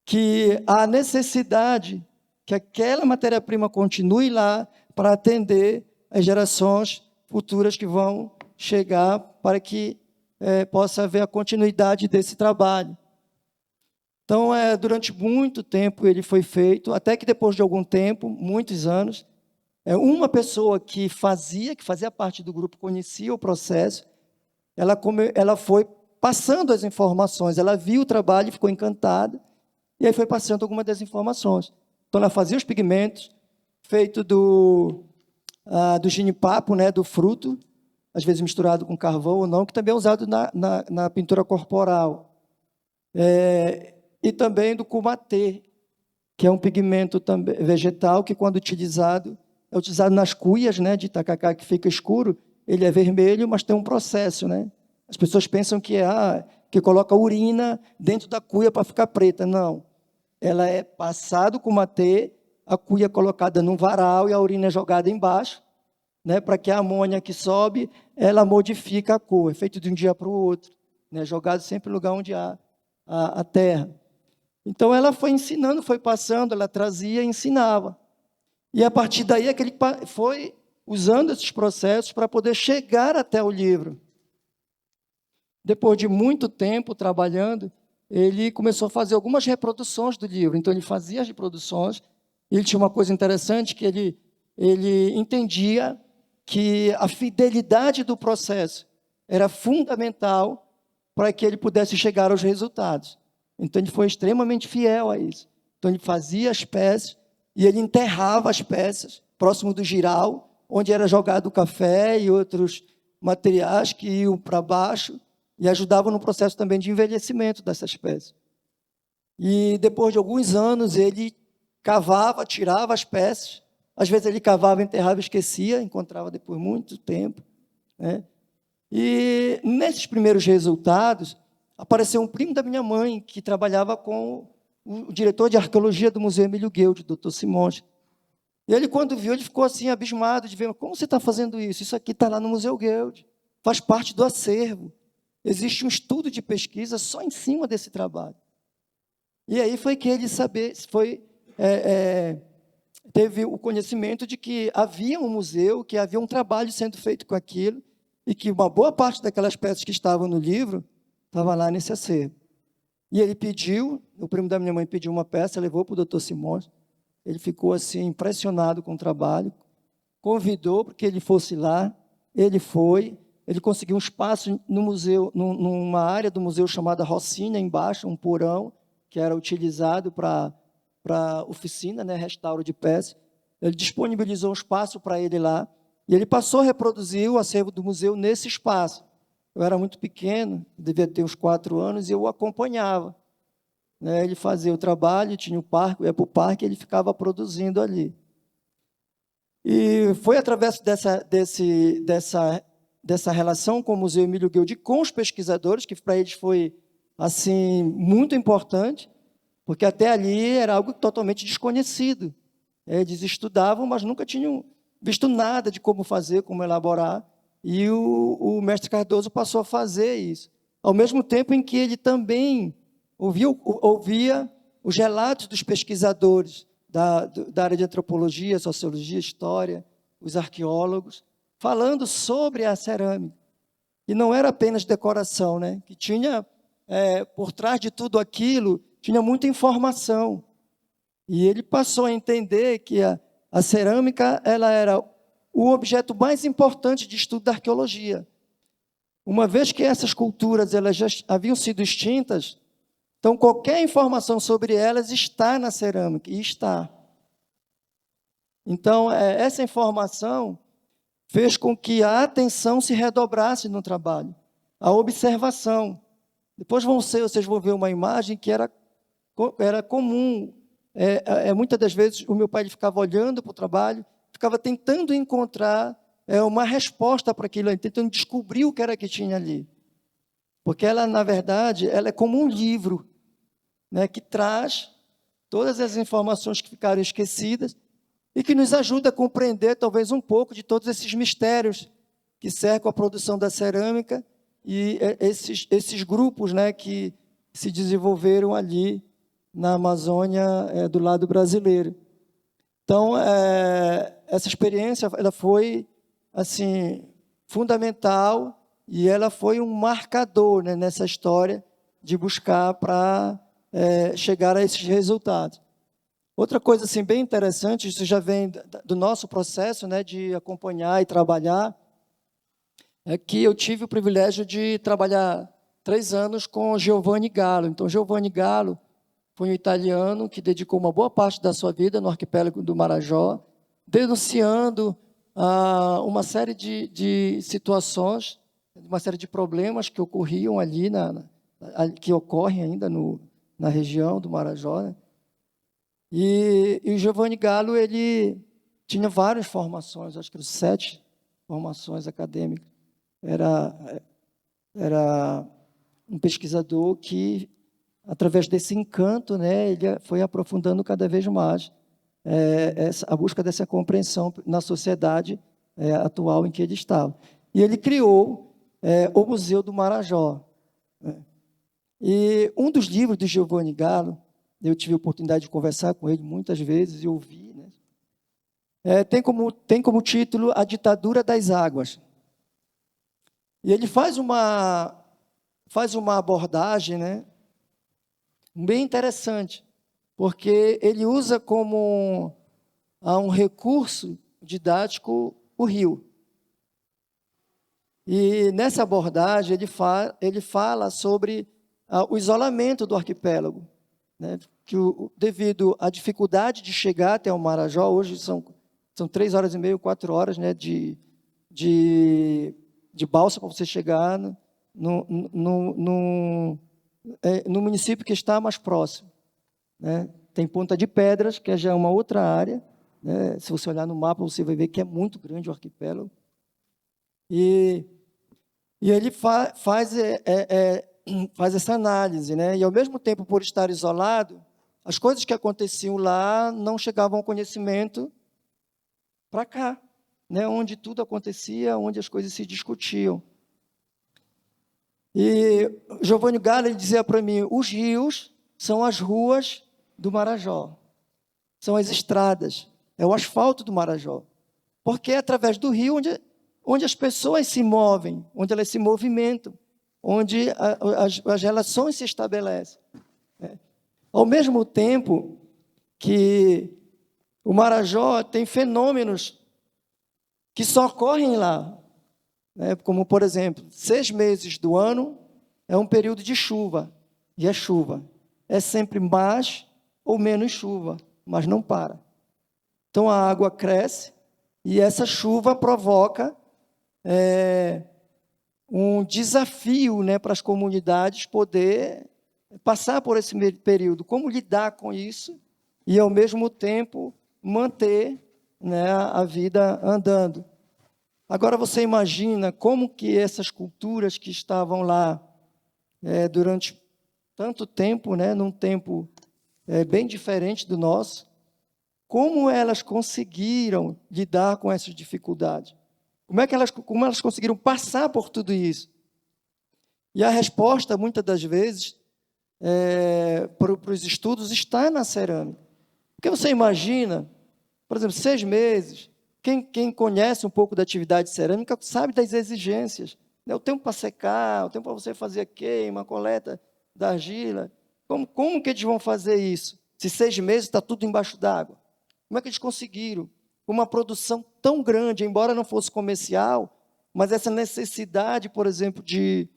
que há necessidade que aquela matéria-prima continue lá para atender as gerações futuras que vão chegar para que possa haver a continuidade desse trabalho. Então, durante muito tempo ele foi feito, até que depois de algum tempo, muitos anos, Uma pessoa que fazia parte do grupo, conhecia o processo, ela foi passando as informações, ela viu o trabalho, ficou encantada, e aí foi passando algumas das informações. Então, ela fazia os pigmentos, feito do ginipapo, né, do fruto, às vezes misturado com carvão ou não, que também é usado na pintura corporal. E também do cumatê, que é um pigmento também vegetal, que quando utilizado, é utilizado nas cuias, né, de tacacá, que fica escuro, ele é vermelho, mas tem um processo, né? As pessoas pensam que coloca urina dentro da cuia para ficar preta. Não. Ela é passado com matê, a cuia é colocada num varal e a urina é jogada embaixo, né, para que a amônia que sobe, ela modifica a cor. É feito de um dia para o outro, né, jogado sempre no lugar onde há a terra. Então, ela foi ensinando, foi passando, ela trazia e ensinava. E, a partir daí, é que ele foi usando esses processos para poder chegar até o livro. Depois de muito tempo trabalhando, ele começou a fazer algumas reproduções do livro. Então, ele fazia as reproduções. E ele tinha uma coisa interessante, que ele entendia que a fidelidade do processo era fundamental para que ele pudesse chegar aos resultados. Então, ele foi extremamente fiel a isso. Então, ele fazia as peças e ele enterrava as peças próximo do giral, onde era jogado o café e outros materiais que iam para baixo e ajudavam no processo também de envelhecimento dessas peças. E depois de alguns anos, ele cavava, tirava as peças. Às vezes ele cavava, enterrava, esquecia, encontrava depois muito tempo, né? E nesses primeiros resultados, apareceu um primo da minha mãe, que trabalhava com o diretor de arqueologia do Museu Emílio Guild, Dr. Simões. E ele, quando viu, ele ficou assim, abismado, de ver, como você está fazendo isso? Isso aqui está lá no Museu Guild, faz parte do acervo. Existe um estudo de pesquisa só em cima desse trabalho. E aí foi que ele teve o conhecimento de que havia um museu, que havia um trabalho sendo feito com aquilo, e que uma boa parte daquelas peças que estavam no livro estava lá nesse acervo. E ele pediu, o primo da minha mãe pediu uma peça, levou para o Dr. Simões, ele ficou assim impressionado com o trabalho, convidou para que ele fosse lá, ele foi, ele conseguiu um espaço no museu, numa área do museu chamada Rocinha, embaixo, um porão, que era utilizado para oficina, né, restauro de peças. Ele disponibilizou um espaço para ele lá, e ele passou a reproduzir o acervo do museu nesse espaço. Eu era muito pequeno, devia ter uns 4 anos, e eu o acompanhava, né? Ele fazia o trabalho, tinha o parque, eu ia para o parque, e ele ficava produzindo ali. E foi através dessa relação com o Museu Emílio Guild, com os pesquisadores, que para eles foi assim, muito importante, porque até ali era algo totalmente desconhecido. Eles estudavam, mas nunca tinham visto nada de como fazer, como elaborar, e o mestre Cardoso passou a fazer isso. Ao mesmo tempo em que ele também ouvia os relatos dos pesquisadores da área de antropologia, sociologia, história, os arqueólogos, falando sobre a cerâmica. E não era apenas decoração, né? Que tinha, por trás de tudo aquilo, tinha muita informação. E ele passou a entender que a cerâmica ela era o objeto mais importante de estudo da arqueologia. Uma vez que essas culturas elas já haviam sido extintas, então qualquer informação sobre elas está na cerâmica, e está. Então, essa informação fez com que a atenção se redobrasse no trabalho, a observação. Depois vocês vão ver uma imagem que era comum. Muitas das vezes o meu pai ele ficava olhando para o trabalho, ficava tentando encontrar uma resposta para aquilo, tentando descobrir o que era que tinha ali. Porque ela, na verdade, ela é como um livro, né, que traz todas as informações que ficaram esquecidas e que nos ajuda a compreender, talvez, um pouco de todos esses mistérios que cercam a produção da cerâmica e esses grupos, né, que se desenvolveram ali na Amazônia, do lado brasileiro. Então, essa experiência ela foi assim, fundamental e ela foi um marcador, né, nessa história de buscar para chegar a esses resultados. Outra coisa assim, bem interessante, isso já vem do nosso processo, né, de acompanhar e trabalhar, é que eu tive o privilégio de trabalhar 3 anos com Giovanni Gallo. Então, Giovanni Gallo foi um italiano que dedicou uma boa parte da sua vida no arquipélago do Marajó, denunciando uma série de situações, uma série de problemas que ocorriam ali, que ocorrem ainda na região do Marajó, né? E o Giovanni Gallo, ele tinha várias formações, acho que eram 7 formações acadêmicas. Era um pesquisador que, através desse encanto, né, ele foi aprofundando cada vez mais a busca dessa compreensão na sociedade atual em que ele estava. E ele criou o Museu do Marajó, né? E um dos livros de Giovanni Gallo, eu tive a oportunidade de conversar com ele muitas vezes e ouvir, né? Tem como título A Ditadura das Águas. E ele faz uma abordagem, né, bem interessante, porque ele usa como um recurso didático o rio. E nessa abordagem ele fala sobre o isolamento do arquipélago, né, que devido à dificuldade de chegar até o Marajó, hoje são 3 horas e meia, 4 horas, né, de balsa para você chegar no município que está mais próximo, né? Tem Ponta de Pedras, que já é uma outra área, né? Se você olhar no mapa, você vai ver que é muito grande o arquipélago. E ele faz essa análise, né? E, ao mesmo tempo, por estar isolado, as coisas que aconteciam lá não chegavam ao conhecimento para cá, né? Onde tudo acontecia, onde as coisas se discutiam. E Giovanni Gallo, ele dizia para mim, os rios são as ruas do Marajó, são as estradas, é o asfalto do Marajó, porque é através do rio onde as pessoas se movem, onde elas se movimentam, onde as relações se estabelecem. Ao mesmo tempo que o Marajó tem fenômenos que só ocorrem lá, né? Como, por exemplo, 6 meses do ano é um período de chuva, e é chuva. É sempre mais ou menos chuva, mas não para. Então, a água cresce e essa chuva provoca um desafio, né, para as comunidades poder passar por esse período. Como lidar com isso e, ao mesmo tempo, manter, né, a vida andando. Agora, você imagina como que essas culturas que estavam lá durante tanto tempo, né, num tempo bem diferente do nosso, como elas conseguiram lidar com essas dificuldades? Como elas conseguiram passar por tudo isso? E a resposta, muitas das vezes, para os estudos, está na cerâmica. Porque você imagina, por exemplo, 6 meses, quem conhece um pouco da atividade cerâmica sabe das exigências, né? O tempo para secar, o tempo para você fazer a queima, a coleta da argila. Como que eles vão fazer isso? Se 6 meses está tudo embaixo d'água. Como é que eles conseguiram? Uma produção tão grande, embora não fosse comercial, mas essa necessidade, por exemplo, de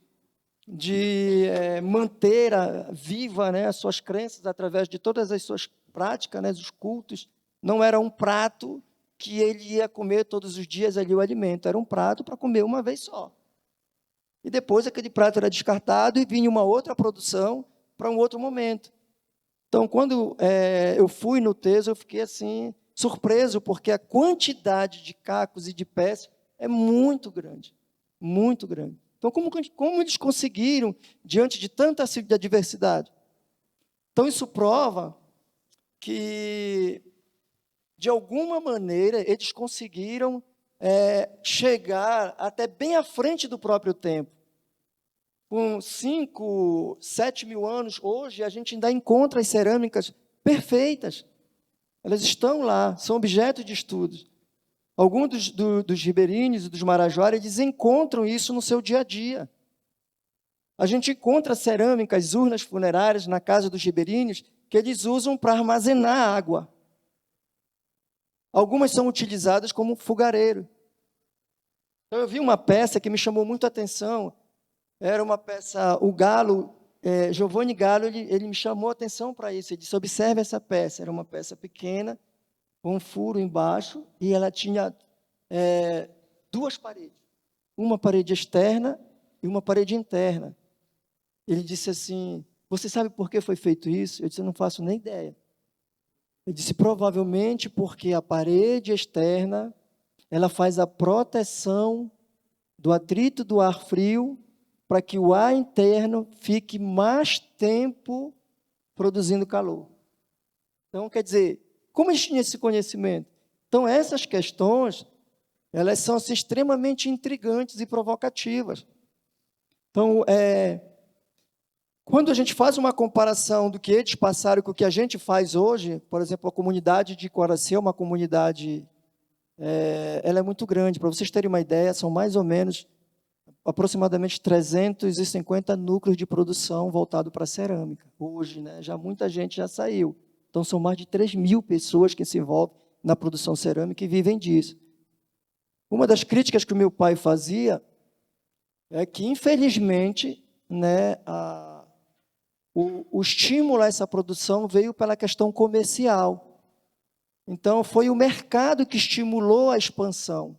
manter viva, né, as suas crenças através de todas as suas práticas, né, os cultos, não era um prato que ele ia comer todos os dias ali o alimento, era um prato para comer uma vez só. E depois aquele prato era descartado e vinha uma outra produção para um outro momento. Então, quando eu fui no Teso, eu fiquei assim, surpreso, porque a quantidade de cacos e de pés é muito grande, muito grande. Então, como eles conseguiram, diante de tanta adversidade? Então, isso prova que, de alguma maneira, eles conseguiram chegar até bem à frente do próprio tempo. Com 5, 7 mil anos, hoje, a gente ainda encontra as cerâmicas perfeitas. Elas estão lá, são objeto de estudos. Alguns dos ribeirinhos e dos marajoara, eles encontram isso no seu dia a dia. A gente encontra cerâmicas, urnas funerárias na casa dos ribeirinhos, que eles usam para armazenar água. Algumas são utilizadas como fogareiro. Então, eu vi uma peça que me chamou muito a atenção. Era uma peça, o Galo, Giovanni Galo, ele me chamou a atenção para isso. Ele disse, observe essa peça. Era uma peça pequena, com um furo embaixo, e ela tinha 2 paredes. Uma parede externa e uma parede interna. Ele disse assim, você sabe por que foi feito isso? Eu disse, eu não faço nem ideia. Ele disse, provavelmente porque a parede externa, ela faz a proteção do atrito do ar frio para que o ar interno fique mais tempo produzindo calor. Então, quer dizer, como eles tinham esse conhecimento? Então, essas questões, elas são assim, extremamente intrigantes e provocativas. Então, quando a gente faz uma comparação do que eles passaram com o que a gente faz hoje, por exemplo, a comunidade de Coraci é uma comunidade, ela é muito grande. Para vocês terem uma ideia, são mais ou menos aproximadamente 350 núcleos de produção voltado para a cerâmica. Hoje, né, já muita gente já saiu. Então, são mais de 3.000 pessoas que se envolvem na produção cerâmica e vivem disso. Uma das críticas que o meu pai fazia é que, infelizmente, né, o estímulo a essa produção veio pela questão comercial. Então, foi o mercado que estimulou a expansão.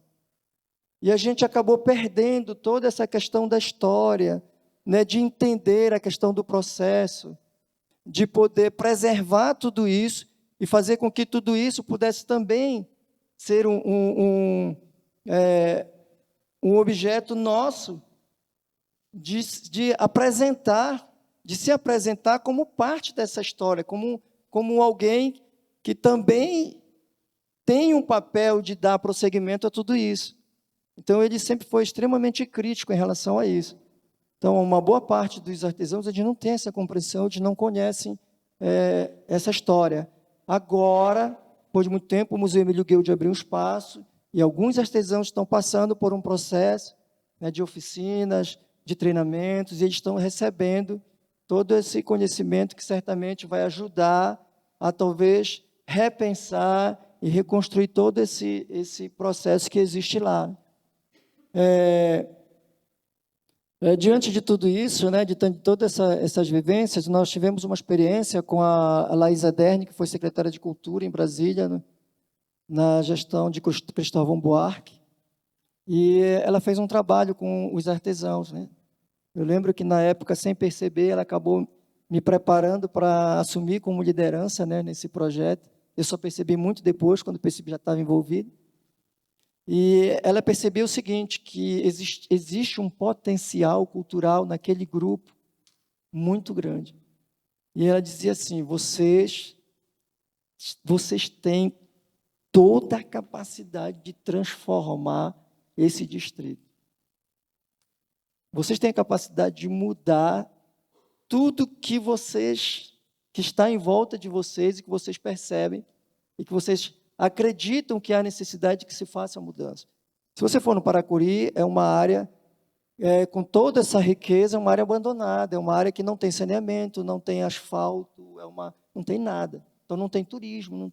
E a gente acabou perdendo toda essa questão da história, né, de entender a questão do processo, de poder preservar tudo isso e fazer com que tudo isso pudesse também ser um objeto nosso de apresentar, de se apresentar como parte dessa história, como alguém que também tem um papel de dar prosseguimento a tudo isso. Então, ele sempre foi extremamente crítico em relação a isso. Então, uma boa parte dos artesãos, eles não têm essa compreensão, eles não conhecem essa história. Agora, depois de muito tempo, o Museu Emílio Guild abriu um espaço e alguns artesãos estão passando por um processo, né, de oficinas, de treinamentos, e eles estão recebendo todo esse conhecimento que certamente vai ajudar a, talvez, repensar e reconstruir todo esse processo que existe lá. Diante de tudo isso, né, de todas essas vivências, nós tivemos uma experiência com a Laísa Derni, que foi secretária de Cultura em Brasília, né, na gestão de Cristóvão Buarque, e ela fez um trabalho com os artesãos, né? Eu lembro que, na época, sem perceber, ela acabou me preparando para assumir como liderança, né, nesse projeto. Eu só percebi muito depois, quando percebi já estava envolvido. E ela percebeu o seguinte, que existe um potencial cultural naquele grupo muito grande. E ela dizia assim, vocês têm toda a capacidade de transformar esse distrito. Vocês têm a capacidade de mudar tudo que está em volta de vocês e que vocês percebem e que vocês acreditam que há necessidade de que se faça a mudança. Se você for no Paracuri, é uma área com toda essa riqueza, é uma área abandonada, é uma área que não tem saneamento, não tem asfalto, não tem nada. Então, não tem turismo,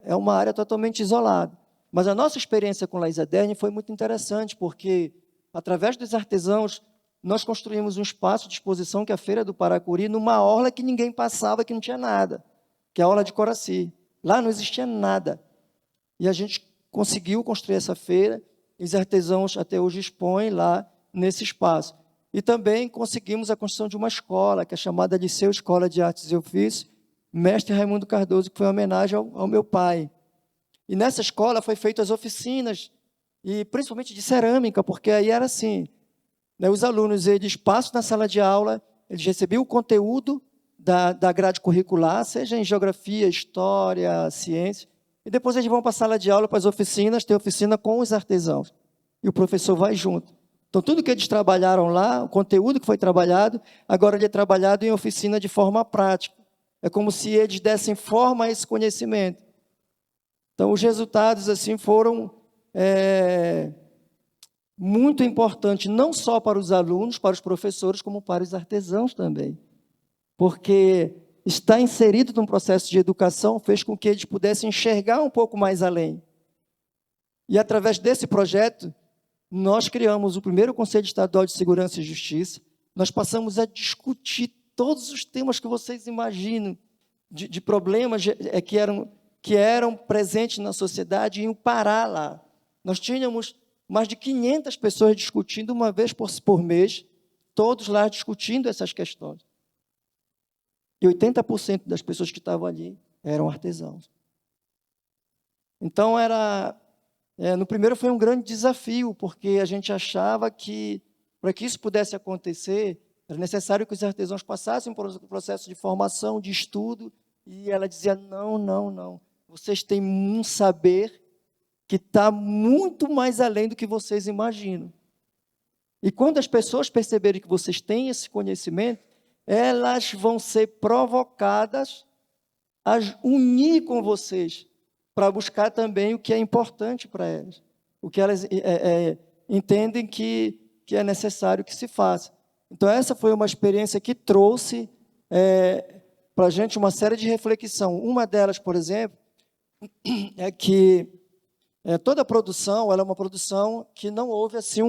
é uma área totalmente isolada. Mas a nossa experiência com Laísa Derni foi muito interessante, porque, através dos artesãos, nós construímos um espaço de exposição, que é a Feira do Paracuri, numa orla que ninguém passava, que não tinha nada, que é a orla de Coraci. Lá não existia nada. E a gente conseguiu construir essa feira, e os artesãos até hoje expõem lá nesse espaço. E também conseguimos a construção de uma escola, que é chamada Liceu Escola de Artes e Ofícios, Mestre Raimundo Cardoso, que foi uma homenagem ao meu pai. E nessa escola foi feitas oficinas, e principalmente de cerâmica, porque aí era assim, né, os alunos, eles passam na sala de aula, eles recebiam o conteúdo da grade curricular, seja em geografia, história, ciência, e depois eles vão para a sala de aula, para as oficinas, tem oficina com os artesãos, e o professor vai junto. Então, tudo que eles trabalharam lá, o conteúdo que foi trabalhado, agora ele é trabalhado em oficina de forma prática. É como se eles dessem forma a esse conhecimento. Então, os resultados assim foram muito importantes, não só para os alunos, para os professores, como para os artesãos também. Porque estar inserido num processo de educação fez com que eles pudessem enxergar um pouco mais além. E, através desse projeto, nós criamos o primeiro Conselho Estadual de Segurança e Justiça. Nós passamos a discutir todos os temas que vocês imaginam, de problemas que eram presentes na sociedade, e iam parar lá. Nós tínhamos mais de 500 pessoas discutindo uma vez por mês, todos lá discutindo essas questões. E 80% das pessoas que estavam ali eram artesãos. Então, no primeiro foi um grande desafio, porque a gente achava que, para que isso pudesse acontecer, era necessário que os artesãos passassem por um processo de formação, de estudo, e ela dizia, não, não, não. Vocês têm um saber que está muito mais além do que vocês imaginam. E quando as pessoas perceberem que vocês têm esse conhecimento, elas vão ser provocadas a unir com vocês, para buscar também o que é importante para elas, o que elas entendem que é necessário que se faça. Então, essa foi uma experiência que trouxe para a gente uma série de reflexão. Uma delas, por exemplo, é que toda a produção ela é uma produção que não houve assim,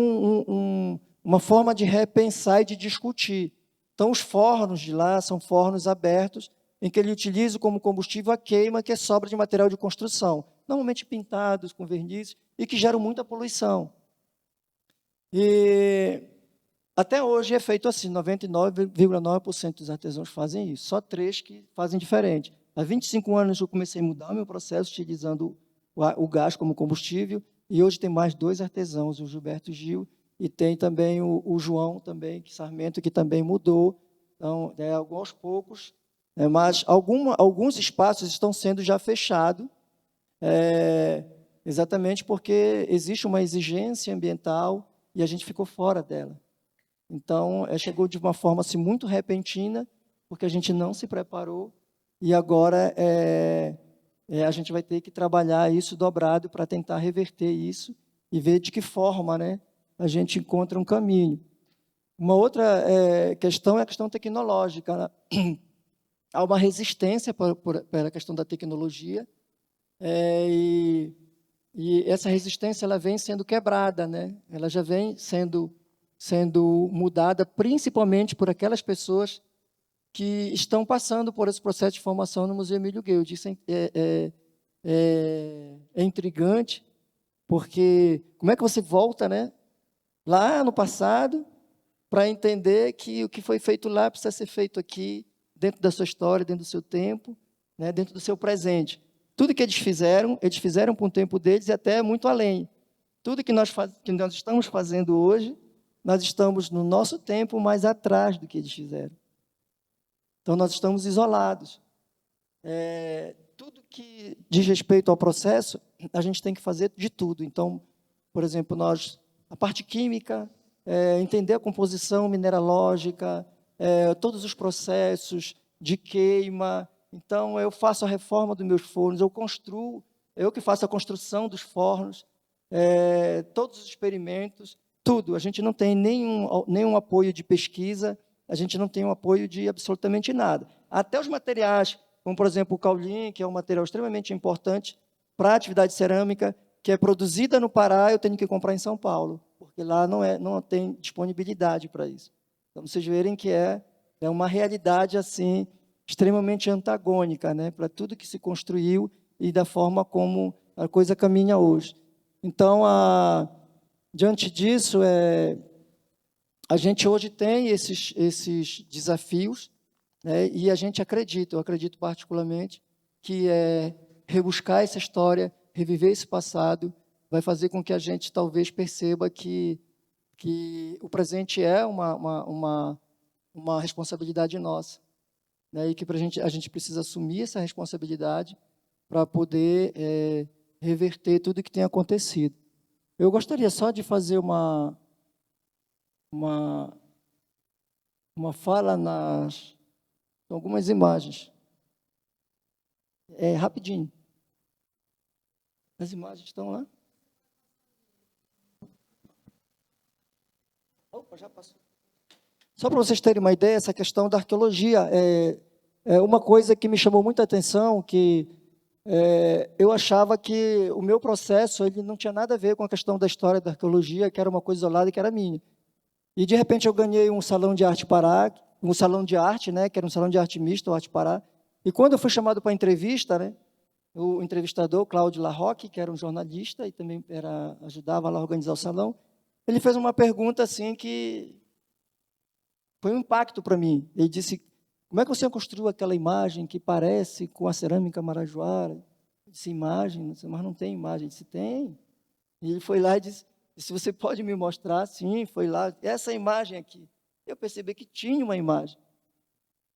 uma forma de repensar e de discutir. Então, os fornos de lá são fornos abertos, em que ele utiliza como combustível a queima, que é sobra de material de construção, normalmente pintados com verniz, e que geram muita poluição. E até hoje é feito assim, 99,9% dos artesãos fazem isso, só 3 que fazem diferente. Há 25 anos eu comecei a mudar o meu processo, utilizando o gás como combustível, e hoje tem mais 2 artesãos, o Gilberto Gil, e tem também o João, também, Sarmento, que também mudou. Então, aos poucos, mas alguns espaços estão sendo já fechados, exatamente porque existe uma exigência ambiental e a gente ficou fora dela. Então, chegou de uma forma assim, muito repentina, porque a gente não se preparou, e agora a gente vai ter que trabalhar isso dobrado para tentar reverter isso e ver de que forma, né, a gente encontra um caminho. Uma outra questão é a questão tecnológica, né? Há uma resistência pela questão da tecnologia, e essa resistência ela vem sendo quebrada, né? Ela já vem sendo mudada, principalmente por aquelas pessoas que estão passando por esse processo de formação no Museu Emílio Guild. Isso é intrigante, porque como é que você volta, né, lá no passado para entender que o que foi feito lá precisa ser feito aqui, dentro da sua história, dentro do seu tempo, né, dentro do seu presente. Tudo que eles fizeram para o tempo deles e até muito além. Tudo que nós estamos fazendo hoje, nós estamos no nosso tempo mais atrás do que eles fizeram. Então, nós estamos isolados. Tudo que diz respeito ao processo, a gente tem que fazer de tudo. Então, por exemplo, a parte química, entender a composição mineralógica, todos os processos de queima. Então, eu faço a reforma dos meus fornos, eu construo, eu que faço a construção dos fornos, todos os experimentos, tudo. A gente não tem nenhum apoio de pesquisa, a gente não tem um apoio de absolutamente nada. Até os materiais, como, por exemplo, o caulim, que é um material extremamente importante para a atividade cerâmica, que é produzida no Pará, eu tenho que comprar em São Paulo, porque lá não tem disponibilidade para isso. Então, vocês verem que é uma realidade assim extremamente antagônica, né, para tudo que se construiu e da forma como a coisa caminha hoje. Então, diante disso, a gente hoje tem esses desafios, né, e a gente eu acredito particularmente, que rebuscar essa história, reviver esse passado, vai fazer com que a gente talvez perceba que o presente é uma responsabilidade nossa, né, e que a gente precisa assumir essa responsabilidade para poder reverter tudo o que tem acontecido. Eu gostaria só de fazer uma fala algumas imagens. Rapidinho. As imagens estão lá? Opa, já passou. Só para vocês terem uma ideia, essa questão da arqueologia, uma coisa que me chamou muita atenção, que eu achava que o meu processo ele não tinha nada a ver com a questão da história da arqueologia, que era uma coisa isolada, que era minha. E, de repente, eu ganhei um salão de arte Pará, um salão de arte, né, que era um salão de arte misto, o Arte Pará. E quando eu fui chamado para a entrevista, né, o entrevistador, Cláudio Larroque, que era um jornalista e também ajudava lá a organizar o salão, ele fez uma pergunta assim que foi um impacto para mim. Ele disse: como é que você construiu aquela imagem que parece com a cerâmica marajoara? Eu disse: imagem? Mas não tem imagem. Ele disse: tem. E ele foi lá e disse: se você pode me mostrar? Sim, foi lá. Essa imagem aqui. Eu percebi que tinha uma imagem.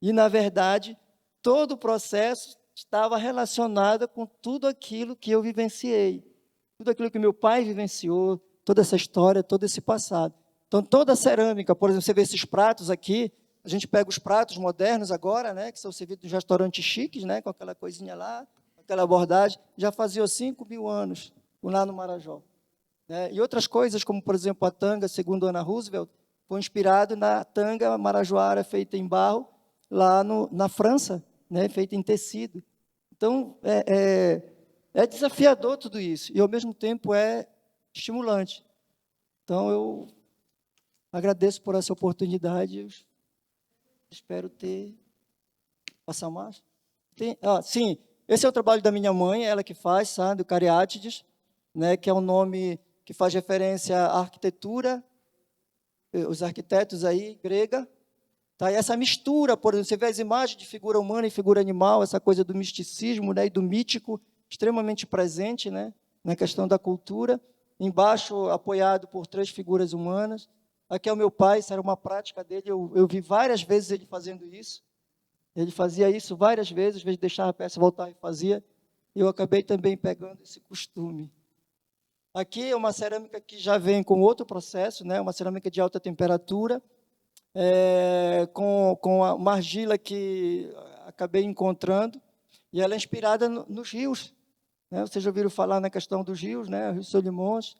E, na verdade, todo o processo estava relacionado com tudo aquilo que eu vivenciei. Tudo aquilo que meu pai vivenciou, toda essa história, todo esse passado. Então, toda a cerâmica, por exemplo, você vê esses pratos aqui, a gente pega os pratos modernos agora, né, que são servidos nos restaurantes chiques, né, com aquela coisinha lá, aquela abordagem, já fazia 5.000 anos lá no Marajó. E outras coisas, como, por exemplo, a tanga, segundo Ana Roosevelt, foi inspirado na tanga marajoara feita em barro, lá na França, né, feita em tecido. Então, é desafiador tudo isso, e, ao mesmo tempo, é estimulante. Então, eu agradeço por essa oportunidade. Espero ter... Passar mais? Sim, esse é o trabalho da minha mãe, ela que faz, sabe, o Cariátides, né, que é um nome que faz referência à arquitetura, os arquitetos aí, grega. Tá? E essa mistura, por exemplo, você vê as imagens de figura humana e figura animal, essa coisa do misticismo, né, e do mítico, extremamente presente, né, na questão da cultura. Embaixo, apoiado por 3 figuras humanas. Aqui é o meu pai, isso era uma prática dele, eu vi várias vezes ele fazendo isso. Ele fazia isso várias vezes, às vezes deixava a peça voltar e fazia. Eu acabei também pegando esse costume. Aqui é uma cerâmica que já vem com outro processo, né? Uma cerâmica de alta temperatura, com uma argila que acabei encontrando, e ela é inspirada nos rios. Né? Vocês já ouviram falar na questão dos rios, né? Rio Solimões,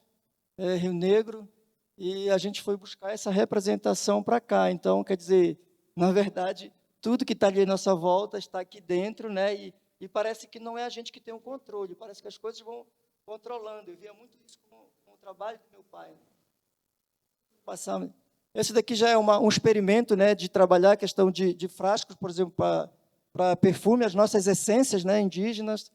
Rio Negro, e a gente foi buscar essa representação para cá. Então, quer dizer, na verdade, tudo que está ali à nossa volta está aqui dentro, né? E parece que não é a gente que tem o controle, parece que as coisas vão controlando. Eu via muito isso com o trabalho do meu pai. Esse daqui já é um experimento, né, de trabalhar a questão de frascos, por exemplo, para perfume, as nossas essências, né, indígenas,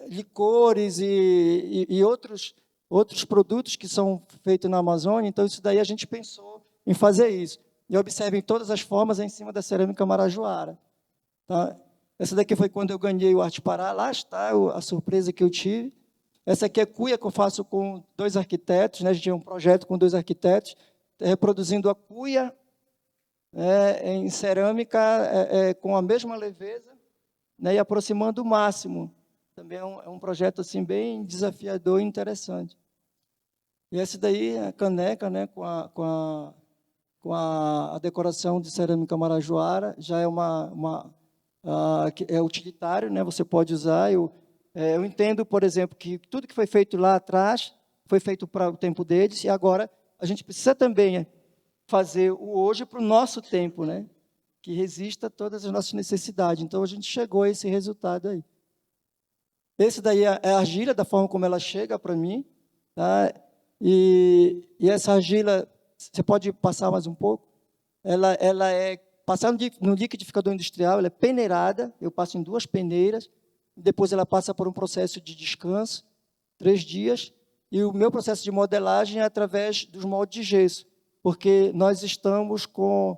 licores e outros produtos que são feitos na Amazônia. Então, isso daí a gente pensou em fazer isso. E observem todas as formas em cima da cerâmica marajoara. Tá? Essa daqui foi quando eu ganhei o Arte Pará. Lá está a surpresa que eu tive. Essa aqui é cuia que eu faço com 2 arquitetos. Né? A gente tinha um projeto com 2 arquitetos, reproduzindo a cuia em cerâmica com a mesma leveza, né? E aproximando o máximo. Também é um projeto assim, bem desafiador e interessante. E essa daí é a caneca, né? com a decoração de cerâmica marajoara, já é é utilitário, né? Você pode usar. Eu entendo, por exemplo, que tudo que foi feito lá atrás foi feito para o tempo deles, e agora a gente precisa também fazer o hoje para o nosso tempo, né? Que resista a todas as nossas necessidades. Então, a gente chegou a esse resultado aí. Esse daí é a argila, da forma como ela chega para mim. Tá? E essa argila, você pode passar mais um pouco? Ela é passada no liquidificador industrial, ela é peneirada, eu passo em 2 peneiras, depois ela passa por um processo de descanso, 3 dias, e o meu processo de modelagem é através dos moldes de gesso, porque nós estamos com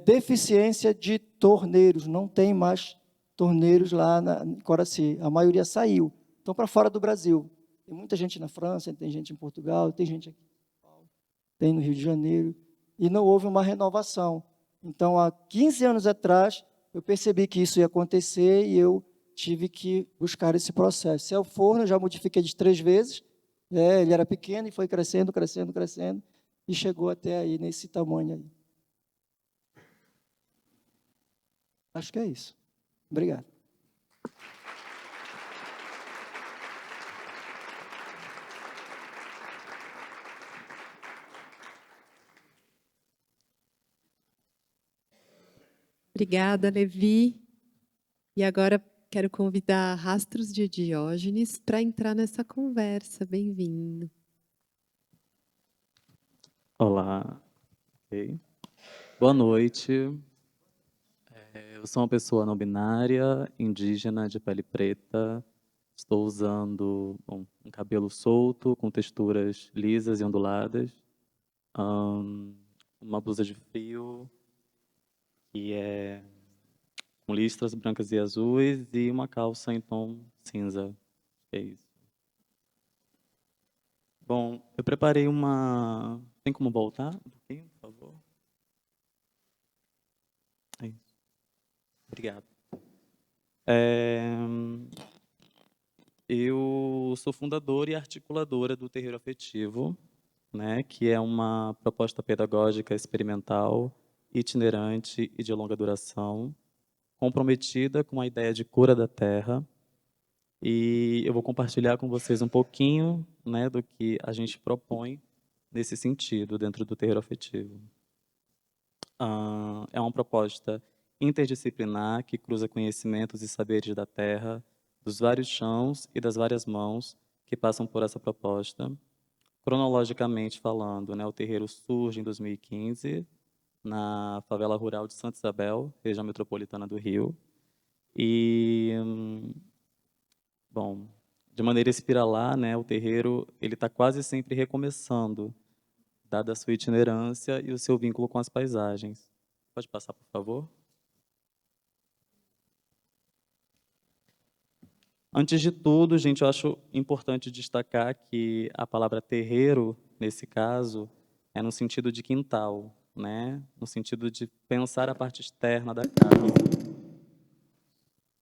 deficiência de torneiros, não tem mais torneiros lá em Coraci, a maioria saiu, estão para fora do Brasil. Tem muita gente na França, tem gente em Portugal, tem gente aqui em São Paulo, tem no Rio de Janeiro, e não houve uma renovação. Então, há 15 anos atrás, eu percebi que isso ia acontecer e eu tive que buscar esse processo. Esse é o forno, eu já modifiquei de 3 vezes, ele era pequeno e foi crescendo, crescendo, crescendo, e chegou até aí, nesse tamanho aí. Acho que é isso. Obrigado. Obrigada, Levi. E agora quero convidar Rastros de Diógenes para entrar nessa conversa. Bem-vindo. Olá, ok. Boa noite. Eu sou uma pessoa não binária, indígena, de pele preta. Estou usando um cabelo solto, com texturas lisas e onduladas. Uma blusa de frio, que é com listras brancas e azuis, e uma calça em tom cinza. É isso. Bom, eu preparei uma... Tem como voltar um pouquinho, por favor? É isso. Obrigado. Eu sou fundadora e articuladora do Terreiro Afetivo, né, que é uma proposta pedagógica experimental, itinerante e de longa duração, comprometida com a ideia de cura da Terra. E eu vou compartilhar com vocês um pouquinho, né, do que a gente propõe nesse sentido dentro do Terreiro Afetivo. É uma proposta interdisciplinar que cruza conhecimentos e saberes da Terra, dos vários chãos e das várias mãos que passam por essa proposta. Cronologicamente falando, né, o terreiro surge em 2015, na favela rural de Santa Isabel, região metropolitana do Rio. E, bom, de maneira espiralar, né, o terreiro está quase sempre recomeçando, dada a sua itinerância e o seu vínculo com as paisagens. Pode passar, por favor? Antes de tudo, gente, eu acho importante destacar que a palavra terreiro, nesse caso, é no sentido de quintal, né? No sentido de pensar a parte externa da casa.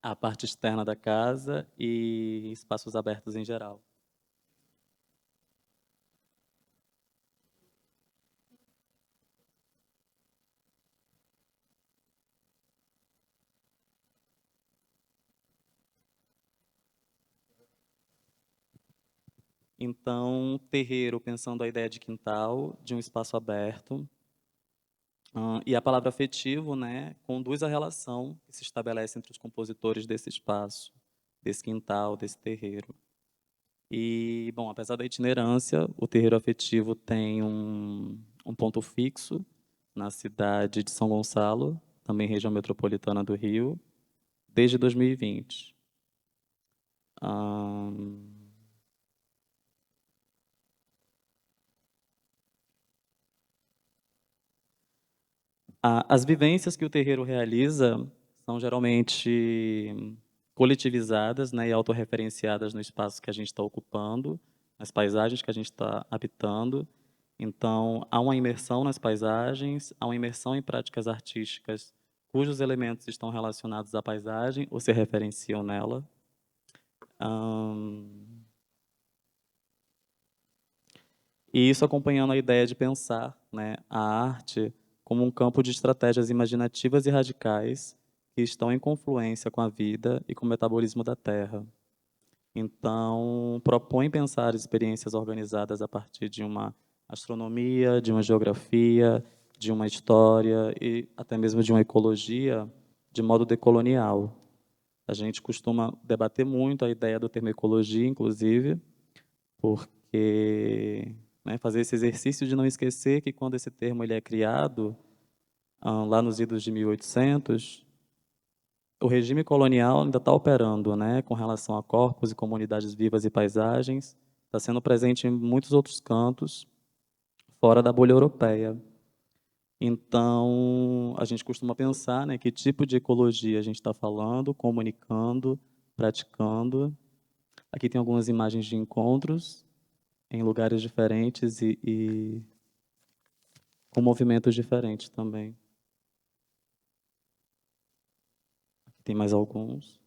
A parte externa da casa e espaços abertos em geral. Então, terreiro, pensando a ideia de quintal, de um espaço aberto. E a palavra afetivo, né, conduz a relação que se estabelece entre os compositores desse espaço, desse quintal, desse terreiro. E, bom, apesar da itinerância, o terreiro afetivo tem um ponto fixo na cidade de São Gonçalo, também região metropolitana do Rio, desde 2020. As vivências que o terreiro realiza são geralmente coletivizadas, né, e autorreferenciadas no espaço que a gente está ocupando, nas paisagens que a gente está habitando. Então, há uma imersão nas paisagens, há uma imersão em práticas artísticas cujos elementos estão relacionados à paisagem ou se referenciam nela. E isso acompanhando a ideia de pensar, né, a arte como um campo de estratégias imaginativas e radicais que estão em confluência com a vida e com o metabolismo da Terra. Então, propõe pensar experiências organizadas a partir de uma astronomia, de uma geografia, de uma história e até mesmo de uma ecologia de modo decolonial. A gente costuma debater muito a ideia do termo ecologia, inclusive, porque fazer esse exercício de não esquecer que quando esse termo ele é criado, lá nos idos de 1800, o regime colonial ainda está operando, né, com relação a corpos e comunidades vivas e paisagens, está sendo presente em muitos outros cantos, fora da bolha europeia. Então, a gente costuma pensar, né, que tipo de ecologia a gente está falando, comunicando, praticando. Aqui tem algumas imagens de encontros em lugares diferentes e com movimentos diferentes também. Aqui tem mais alguns.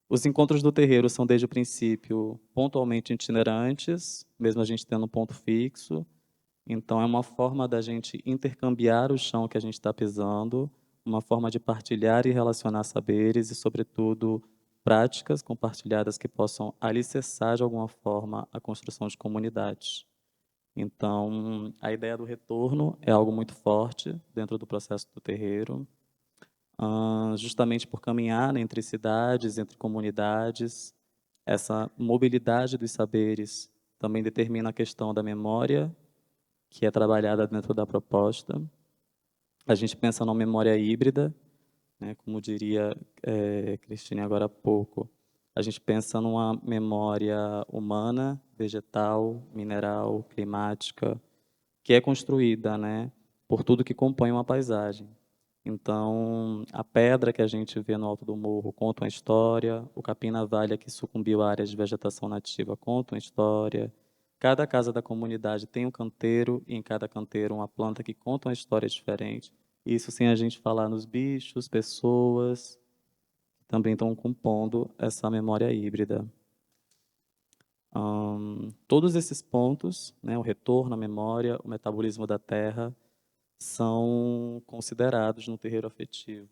Os encontros do terreiro são, desde o princípio, pontualmente itinerantes, mesmo a gente tendo um ponto fixo. Então, é uma forma da gente intercambiar o chão que a gente está pisando, uma forma de partilhar e relacionar saberes e, sobretudo, práticas compartilhadas que possam alicerçar, de alguma forma, a construção de comunidades. Então, a ideia do retorno é algo muito forte dentro do processo do terreiro, justamente por caminhar, né, entre cidades, entre comunidades. Essa mobilidade dos saberes também determina a questão da memória, que é trabalhada dentro da proposta. A gente pensa numa memória híbrida, né, como diria Cristine agora há pouco. A gente pensa numa memória humana, vegetal, mineral, climática, que é construída, né, por tudo que compõe uma paisagem. Então, a pedra que a gente vê no alto do morro conta uma história, o capim na valha que sucumbiu a áreas de vegetação nativa conta uma história. Cada casa da comunidade tem um canteiro, e em cada canteiro uma planta que conta uma história diferente. Isso sem a gente falar nos bichos, pessoas, que também estão compondo essa memória híbrida. Todos esses pontos, né, o retorno à memória, o metabolismo da terra, são considerados no terreiro afetivo.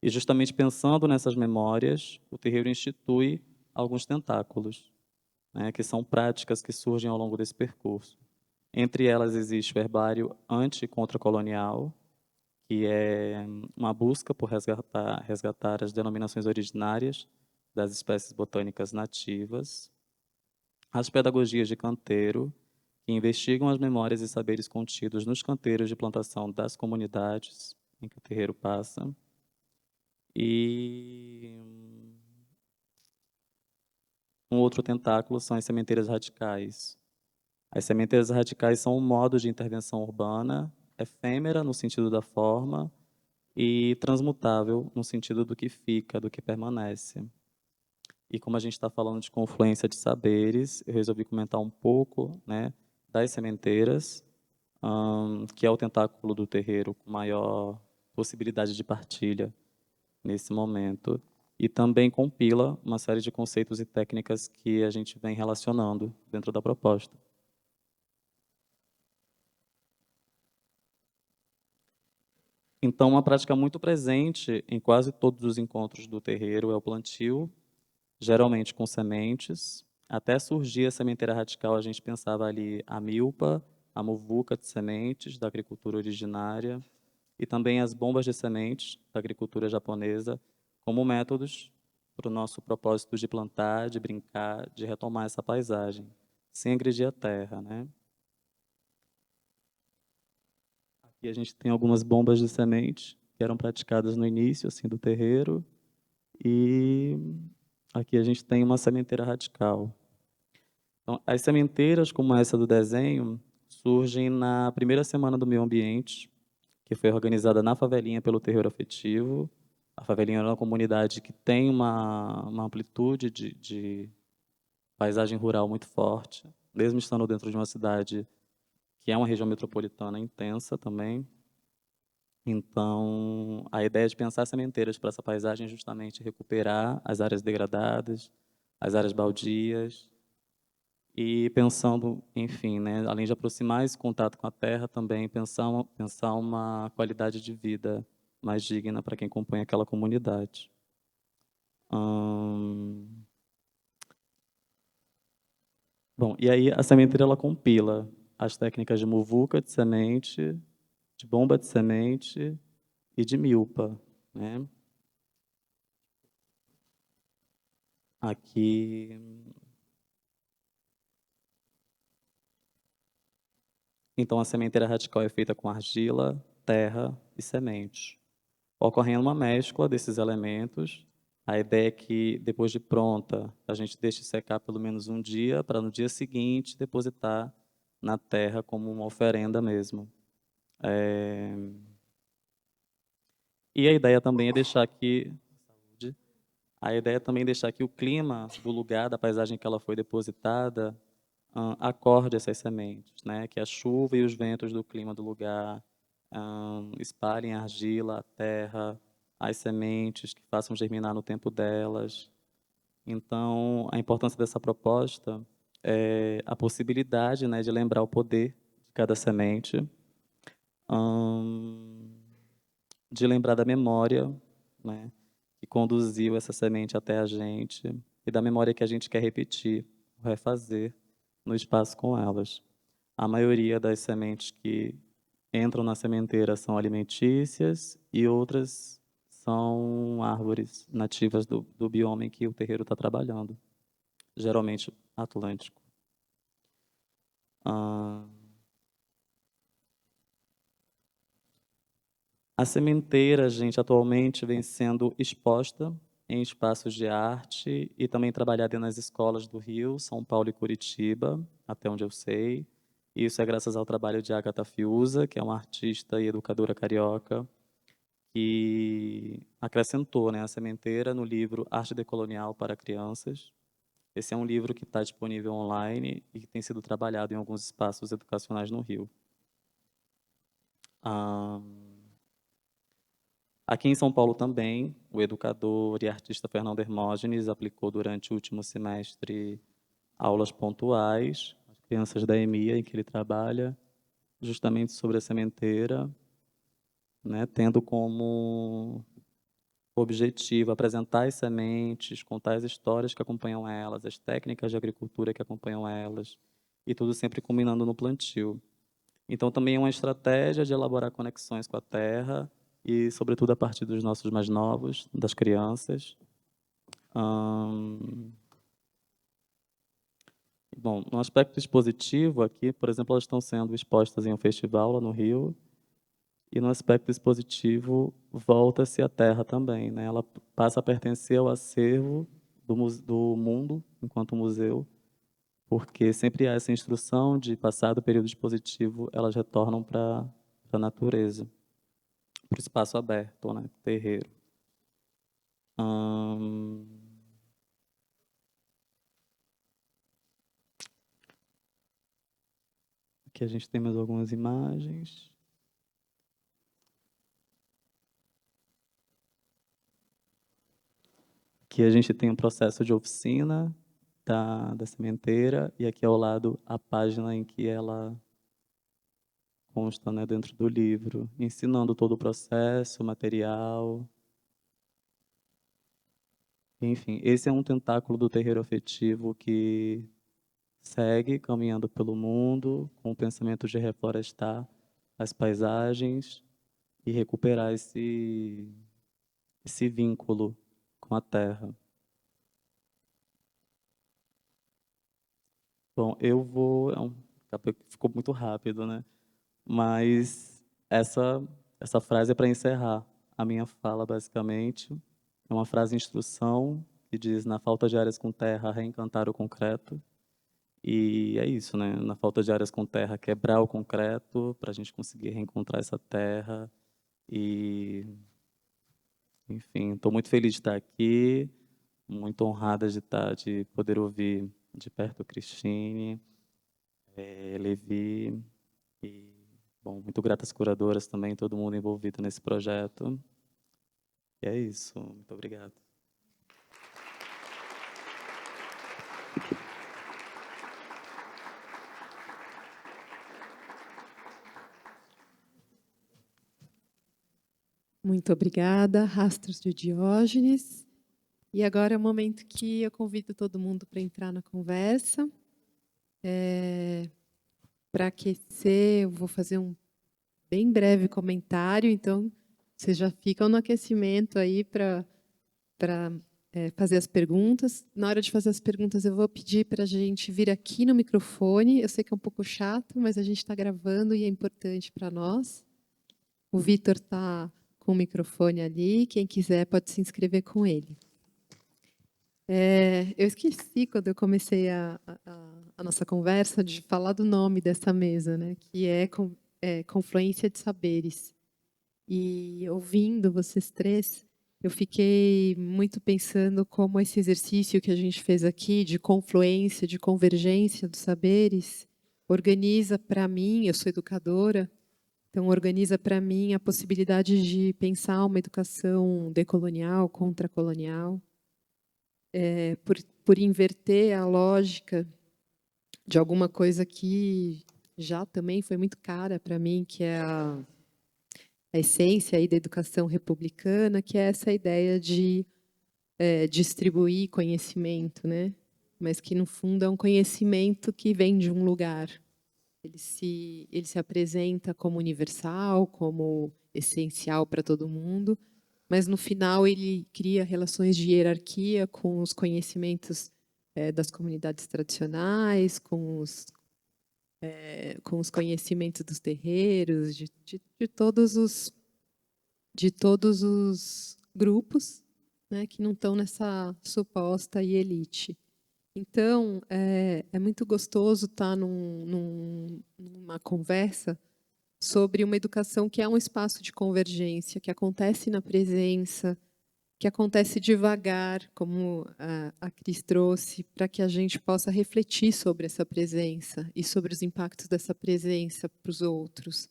E justamente pensando nessas memórias, o terreiro institui alguns tentáculos, né, que são práticas que surgem ao longo desse percurso. Entre elas existe o herbário anti-contracolonial, que é uma busca por resgatar as denominações originárias das espécies botânicas nativas, as pedagogias de canteiro, que investigam as memórias e saberes contidos nos canteiros de plantação das comunidades em que o terreiro passa, e um outro tentáculo são as sementeiras radicais. As sementeiras radicais são um modo de intervenção urbana, efêmera no sentido da forma e transmutável no sentido do que fica, do que permanece. E como a gente está falando de confluência de saberes, eu resolvi comentar um pouco, né, das sementeiras, que é o tentáculo do terreiro com maior possibilidade de partilha nesse momento, e também compila uma série de conceitos e técnicas que a gente vem relacionando dentro da proposta. Então, uma prática muito presente em quase todos os encontros do terreiro é o plantio, geralmente com sementes. Até surgir a sementeira radical, a gente pensava ali a milpa, a muvuca de sementes da agricultura originária e também as bombas de sementes da agricultura japonesa como métodos para o nosso propósito de plantar, de brincar, de retomar essa paisagem, sem agredir a terra, né? Aqui a gente tem algumas bombas de semente que eram praticadas no início assim do terreiro, e aqui a gente tem uma sementeira radical. Então, as sementeiras, como essa do desenho, surgem na primeira semana do meio ambiente, que foi organizada na Favelinha pelo Terreiro Afetivo. A Favelinha é uma comunidade que tem uma amplitude de paisagem rural muito forte, mesmo estando dentro de uma cidade que é uma região metropolitana intensa também. Então, a ideia de pensar sementeiras para essa paisagem é justamente recuperar as áreas degradadas, as áreas baldias, e pensando, enfim, né, além de aproximar esse contato com a terra, também pensar uma qualidade de vida mais digna para quem compõe aquela comunidade. Bom, e aí a sementeira ela compila as técnicas de muvuca de semente, de bomba de semente e de milpa, né? Aqui. Então, a sementeira radical é feita com argila, terra e semente, ocorrendo uma mescla desses elementos. A ideia é que, depois de pronta, a gente deixe secar pelo menos um dia, para no dia seguinte depositar na terra como uma oferenda mesmo. E a ideia também é deixar que o clima do lugar, da paisagem que ela foi depositada, acorde essas sementes, né? Que a chuva e os ventos do clima do lugar espalhem a argila, a terra, as sementes, que façam germinar no tempo delas. Então, a importância dessa proposta é a possibilidade, né, de lembrar o poder de cada semente, de lembrar da memória, né, que conduziu essa semente até a gente, e da memória que a gente quer repetir, refazer no espaço com elas. A maioria das sementes que entram na sementeira são alimentícias e outras são árvores nativas do bioma em que o terreiro está trabalhando, geralmente atlântico. A sementeira, gente, atualmente vem sendo exposta em espaços de arte e também trabalhada nas escolas do Rio, São Paulo e Curitiba, até onde eu sei. Isso é graças ao trabalho de Agatha Fiuza, que é uma artista e educadora carioca, que acrescentou, né, a sementeira no livro Arte Decolonial para Crianças. Esse é um livro que está disponível online e que tem sido trabalhado em alguns espaços educacionais no Rio. Aqui em São Paulo também, o educador e artista Fernando Hermógenes aplicou durante o último semestre aulas pontuais às crianças da EMEA, em que ele trabalha, justamente sobre a sementeira, né, tendo como objetivo apresentar as sementes, contar as histórias que acompanham elas, as técnicas de agricultura que acompanham elas, e tudo sempre culminando no plantio. Então, também é uma estratégia de elaborar conexões com a terra, e, sobretudo, a partir dos nossos mais novos, das crianças. Bom, no aspecto expositivo aqui, por exemplo, elas estão sendo expostas em um festival lá no Rio, e no aspecto expositivo, volta-se à terra também, né? Ela passa a pertencer ao acervo do mundo, enquanto museu, porque sempre há essa instrução de, passado o período expositivo, elas retornam para a natureza, para o espaço aberto, né? Terreiro. Aqui a gente tem mais algumas imagens. Aqui a gente tem um processo de oficina da sementeira, e aqui ao lado a página em que ela consta, né, dentro do livro, ensinando todo o processo, o material. Enfim, esse é um tentáculo do terreiro afetivo que segue caminhando pelo mundo com o pensamento de reflorestar as paisagens e recuperar esse vínculo com a terra. Bom, eu vou... ficou muito rápido, né? Mas essa frase é para encerrar a minha fala, basicamente. É uma frase instrução que diz: na falta de áreas com terra, reencantar o concreto. E é isso, né? Na falta de áreas com terra, quebrar o concreto para a gente conseguir reencontrar essa terra. E, enfim, estou muito feliz de estar aqui, muito honrada de poder ouvir de perto Cristine, Levi, e, bom, muito grata às curadoras também, todo mundo envolvido nesse projeto. E é isso, muito obrigado. Muito obrigada, Rastros de Diógenes. E agora é o momento que eu convido todo mundo para entrar na conversa. Para aquecer, eu vou fazer um bem breve comentário, então vocês já ficam no aquecimento aí para fazer as perguntas. Na hora de fazer as perguntas, eu vou pedir para a gente vir aqui no microfone. Eu sei que é um pouco chato, mas a gente está gravando e é importante para nós. O Vitor está com o microfone ali, quem quiser pode se inscrever com ele. Eu esqueci, quando eu comecei a nossa conversa, de falar do nome dessa mesa, né, que é Confluência de Saberes. E ouvindo vocês três, eu fiquei muito pensando como esse exercício que a gente fez aqui, de confluência, de convergência dos saberes, organiza para mim, eu sou educadora, então organiza para mim a possibilidade de pensar uma educação decolonial, contracolonial, por inverter a lógica de alguma coisa que já também foi muito cara para mim, que é a essência aí da educação republicana, que é essa ideia de distribuir conhecimento, né? Mas que, no fundo, é um conhecimento que vem de um lugar. Ele se apresenta como universal, como essencial para todo mundo, mas, no final, ele cria relações de hierarquia com os conhecimentos das comunidades tradicionais, com os conhecimentos dos terreiros, de todos os grupos, né, que não estão nessa suposta elite. Então, é muito gostoso estar numa conversa sobre uma educação que é um espaço de convergência, que acontece na presença, que acontece devagar, como a Cris trouxe, para que a gente possa refletir sobre essa presença e sobre os impactos dessa presença para os outros.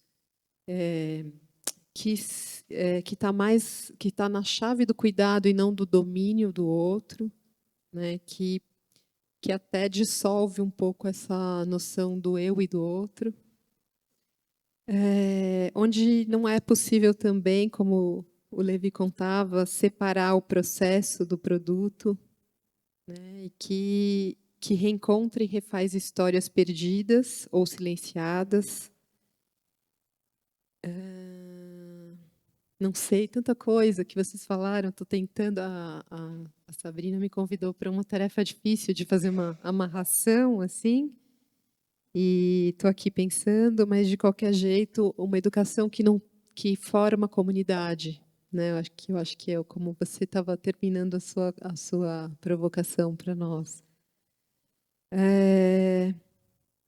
Que está na chave do cuidado e não do domínio do outro, né? Que até dissolve um pouco essa noção do eu e do outro. Onde não é possível também, como o Levi contava, separar o processo do produto, né? E que reencontra e refaz histórias perdidas ou silenciadas. Não sei, tanta coisa que vocês falaram. Estou tentando. A Sabrina me convidou para uma tarefa difícil de fazer uma amarração, assim. E estou aqui pensando, mas de qualquer jeito, uma educação que forma comunidade, né? Eu acho que é como você estava terminando a sua provocação para nós.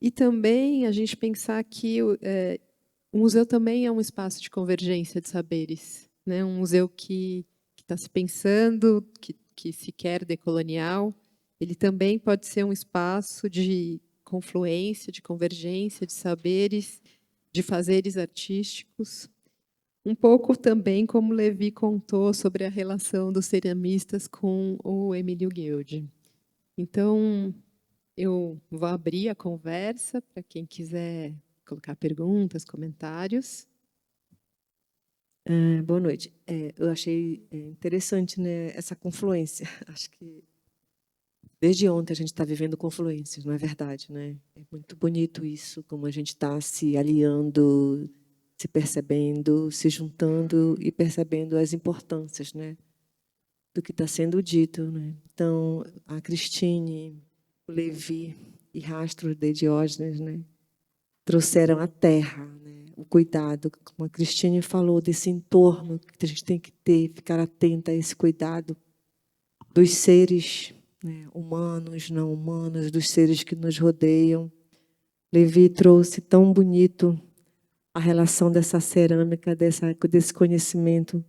E também a gente pensar que o museu também é um espaço de convergência de saberes, né? Um museu que está se pensando, que se quer decolonial, ele também pode ser um espaço de confluência, de convergência de saberes, de fazeres artísticos. Um pouco também como Levi contou sobre a relação dos ceramistas com o Emílio Guild. Então, eu vou abrir a conversa para quem quiser colocar perguntas, comentários. Boa noite. Eu achei interessante, né, essa confluência. Acho que desde ontem a gente está vivendo confluências, não é verdade, né? É muito bonito isso, como a gente está se aliando, se percebendo, se juntando e percebendo as importâncias, né, do que está sendo dito, né? Então, a Cristine, o Levi e Rastros de Diógenes, né, trouxeram a terra, né, o cuidado, como a Cristine falou, desse entorno que a gente tem que ter, ficar atenta a esse cuidado dos seres, né, humanos, não humanos, dos seres que nos rodeiam. Levi trouxe tão bonito a relação dessa cerâmica, desse conhecimento,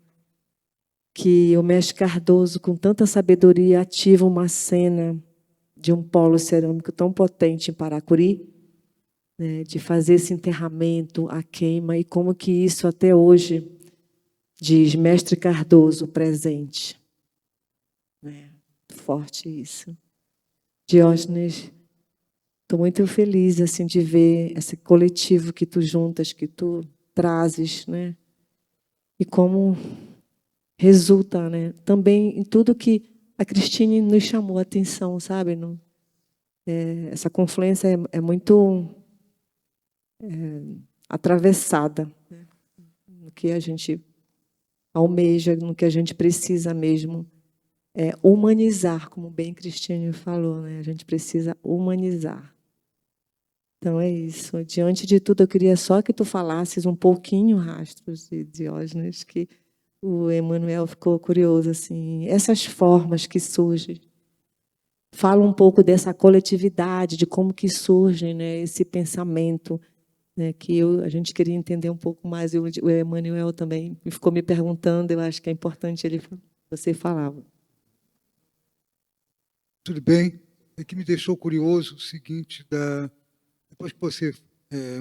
que o mestre Cardoso, com tanta sabedoria, ativa uma cena de um polo cerâmico tão potente em Paracuri, né, de fazer esse enterramento, a queima, e como que isso até hoje, diz mestre Cardoso, presente. Forte isso. Diógenes, estou muito feliz assim, de ver esse coletivo que tu juntas, que tu trazes, né? E como resulta, né, também em tudo que a Cristine nos chamou a atenção, sabe? Essa confluência é muito atravessada, né, no que a gente almeja, no que a gente precisa mesmo. Humanizar, como bem Cristine falou, né? A gente precisa humanizar. Então é isso. Diante de tudo, eu queria só que tu falasses um pouquinho, Rastros de Diógenes, que o Emanuel ficou curioso, assim, essas formas que surgem. Fala um pouco dessa coletividade, de como que surge, né, esse pensamento, né, que a gente queria entender um pouco mais. E o Emanuel também ficou me perguntando, eu acho que é importante você falava. Tudo bem. É que me deixou curioso o seguinte, depois que você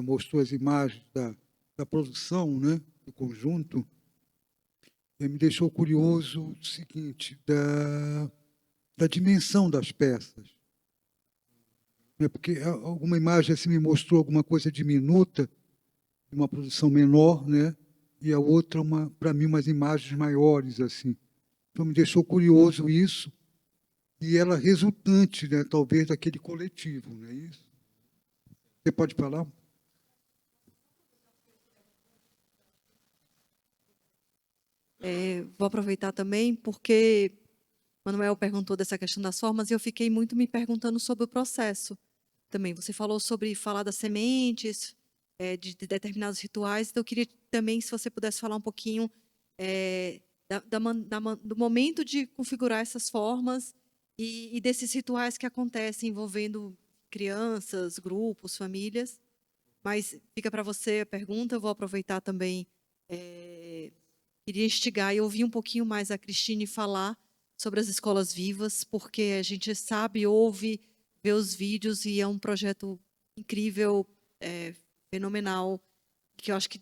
mostrou as imagens da produção, né, do conjunto, me deixou curioso o seguinte, da dimensão das peças. Porque alguma imagem assim me mostrou alguma coisa diminuta, de uma produção menor, né, e a outra, para mim, umas imagens maiores, assim. Então, me deixou curioso isso, e ela resultante, né, talvez, daquele coletivo, não é isso? Você pode falar? Vou aproveitar também, porque Manuel perguntou dessa questão das formas, e eu fiquei muito me perguntando sobre o processo também. Você falou sobre falar das sementes, de determinados rituais, então eu queria também, se você pudesse falar um pouquinho do momento de configurar essas formas e desses rituais que acontecem envolvendo crianças, grupos, famílias. Mas fica para você a pergunta, eu vou aproveitar também, queria instigar e ouvir um pouquinho mais a Cristine falar sobre as escolas vivas, porque a gente sabe, ouve, vê os vídeos e é um projeto incrível, fenomenal, que eu acho que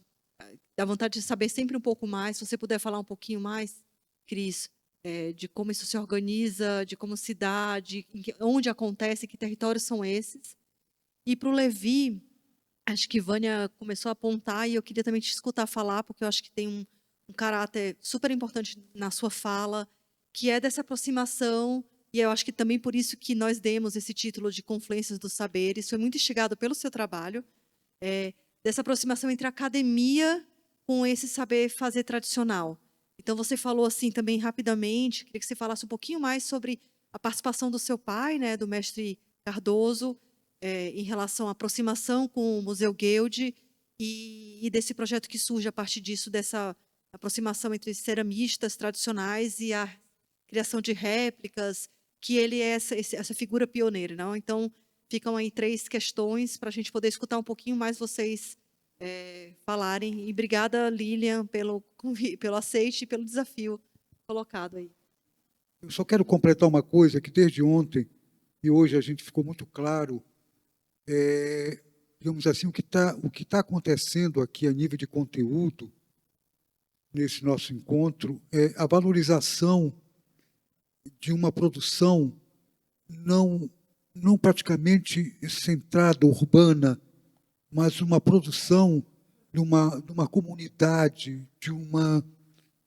dá vontade de saber sempre um pouco mais. Se você puder falar um pouquinho mais, Cris, de como isso se organiza, de como se dá, onde acontece, que territórios são esses. E para o Levi, acho que Vânia começou a apontar e eu queria também te escutar falar, porque eu acho que tem um caráter super importante na sua fala, que é dessa aproximação, e eu acho que também por isso que nós demos esse título de Confluências dos Saberes, foi muito instigado pelo seu trabalho, dessa aproximação entre a academia com esse saber fazer tradicional. Então, você falou assim também rapidamente, queria que você falasse um pouquinho mais sobre a participação do seu pai, né, do mestre Cardoso, em relação à aproximação com o Museu Guild e desse projeto que surge a partir disso, dessa aproximação entre ceramistas tradicionais e a criação de réplicas, que ele é essa figura pioneira, não? Então, ficam aí 3 questões para a gente poder escutar um pouquinho mais vocês falarem. E obrigada, Lilian, pelo aceite e pelo desafio colocado aí. Eu só quero completar uma coisa, que desde ontem e hoje a gente ficou muito claro, digamos assim, o que tá acontecendo aqui a nível de conteúdo, nesse nosso encontro, é a valorização de uma produção não praticamente centrada, urbana, mas uma produção de uma comunidade,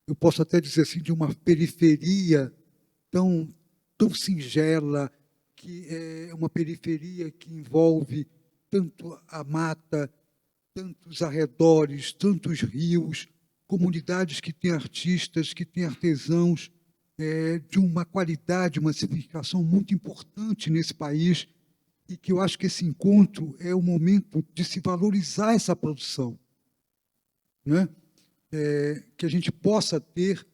eu posso até dizer assim, de uma periferia tão singela, que é uma periferia que envolve tanto a mata, tantos arredores, tantos rios, comunidades que têm artistas, que têm artesãos, de uma qualidade, uma significação muito importante nesse país, e que eu acho que esse encontro é o momento de se valorizar essa produção, né? Que a gente possa ter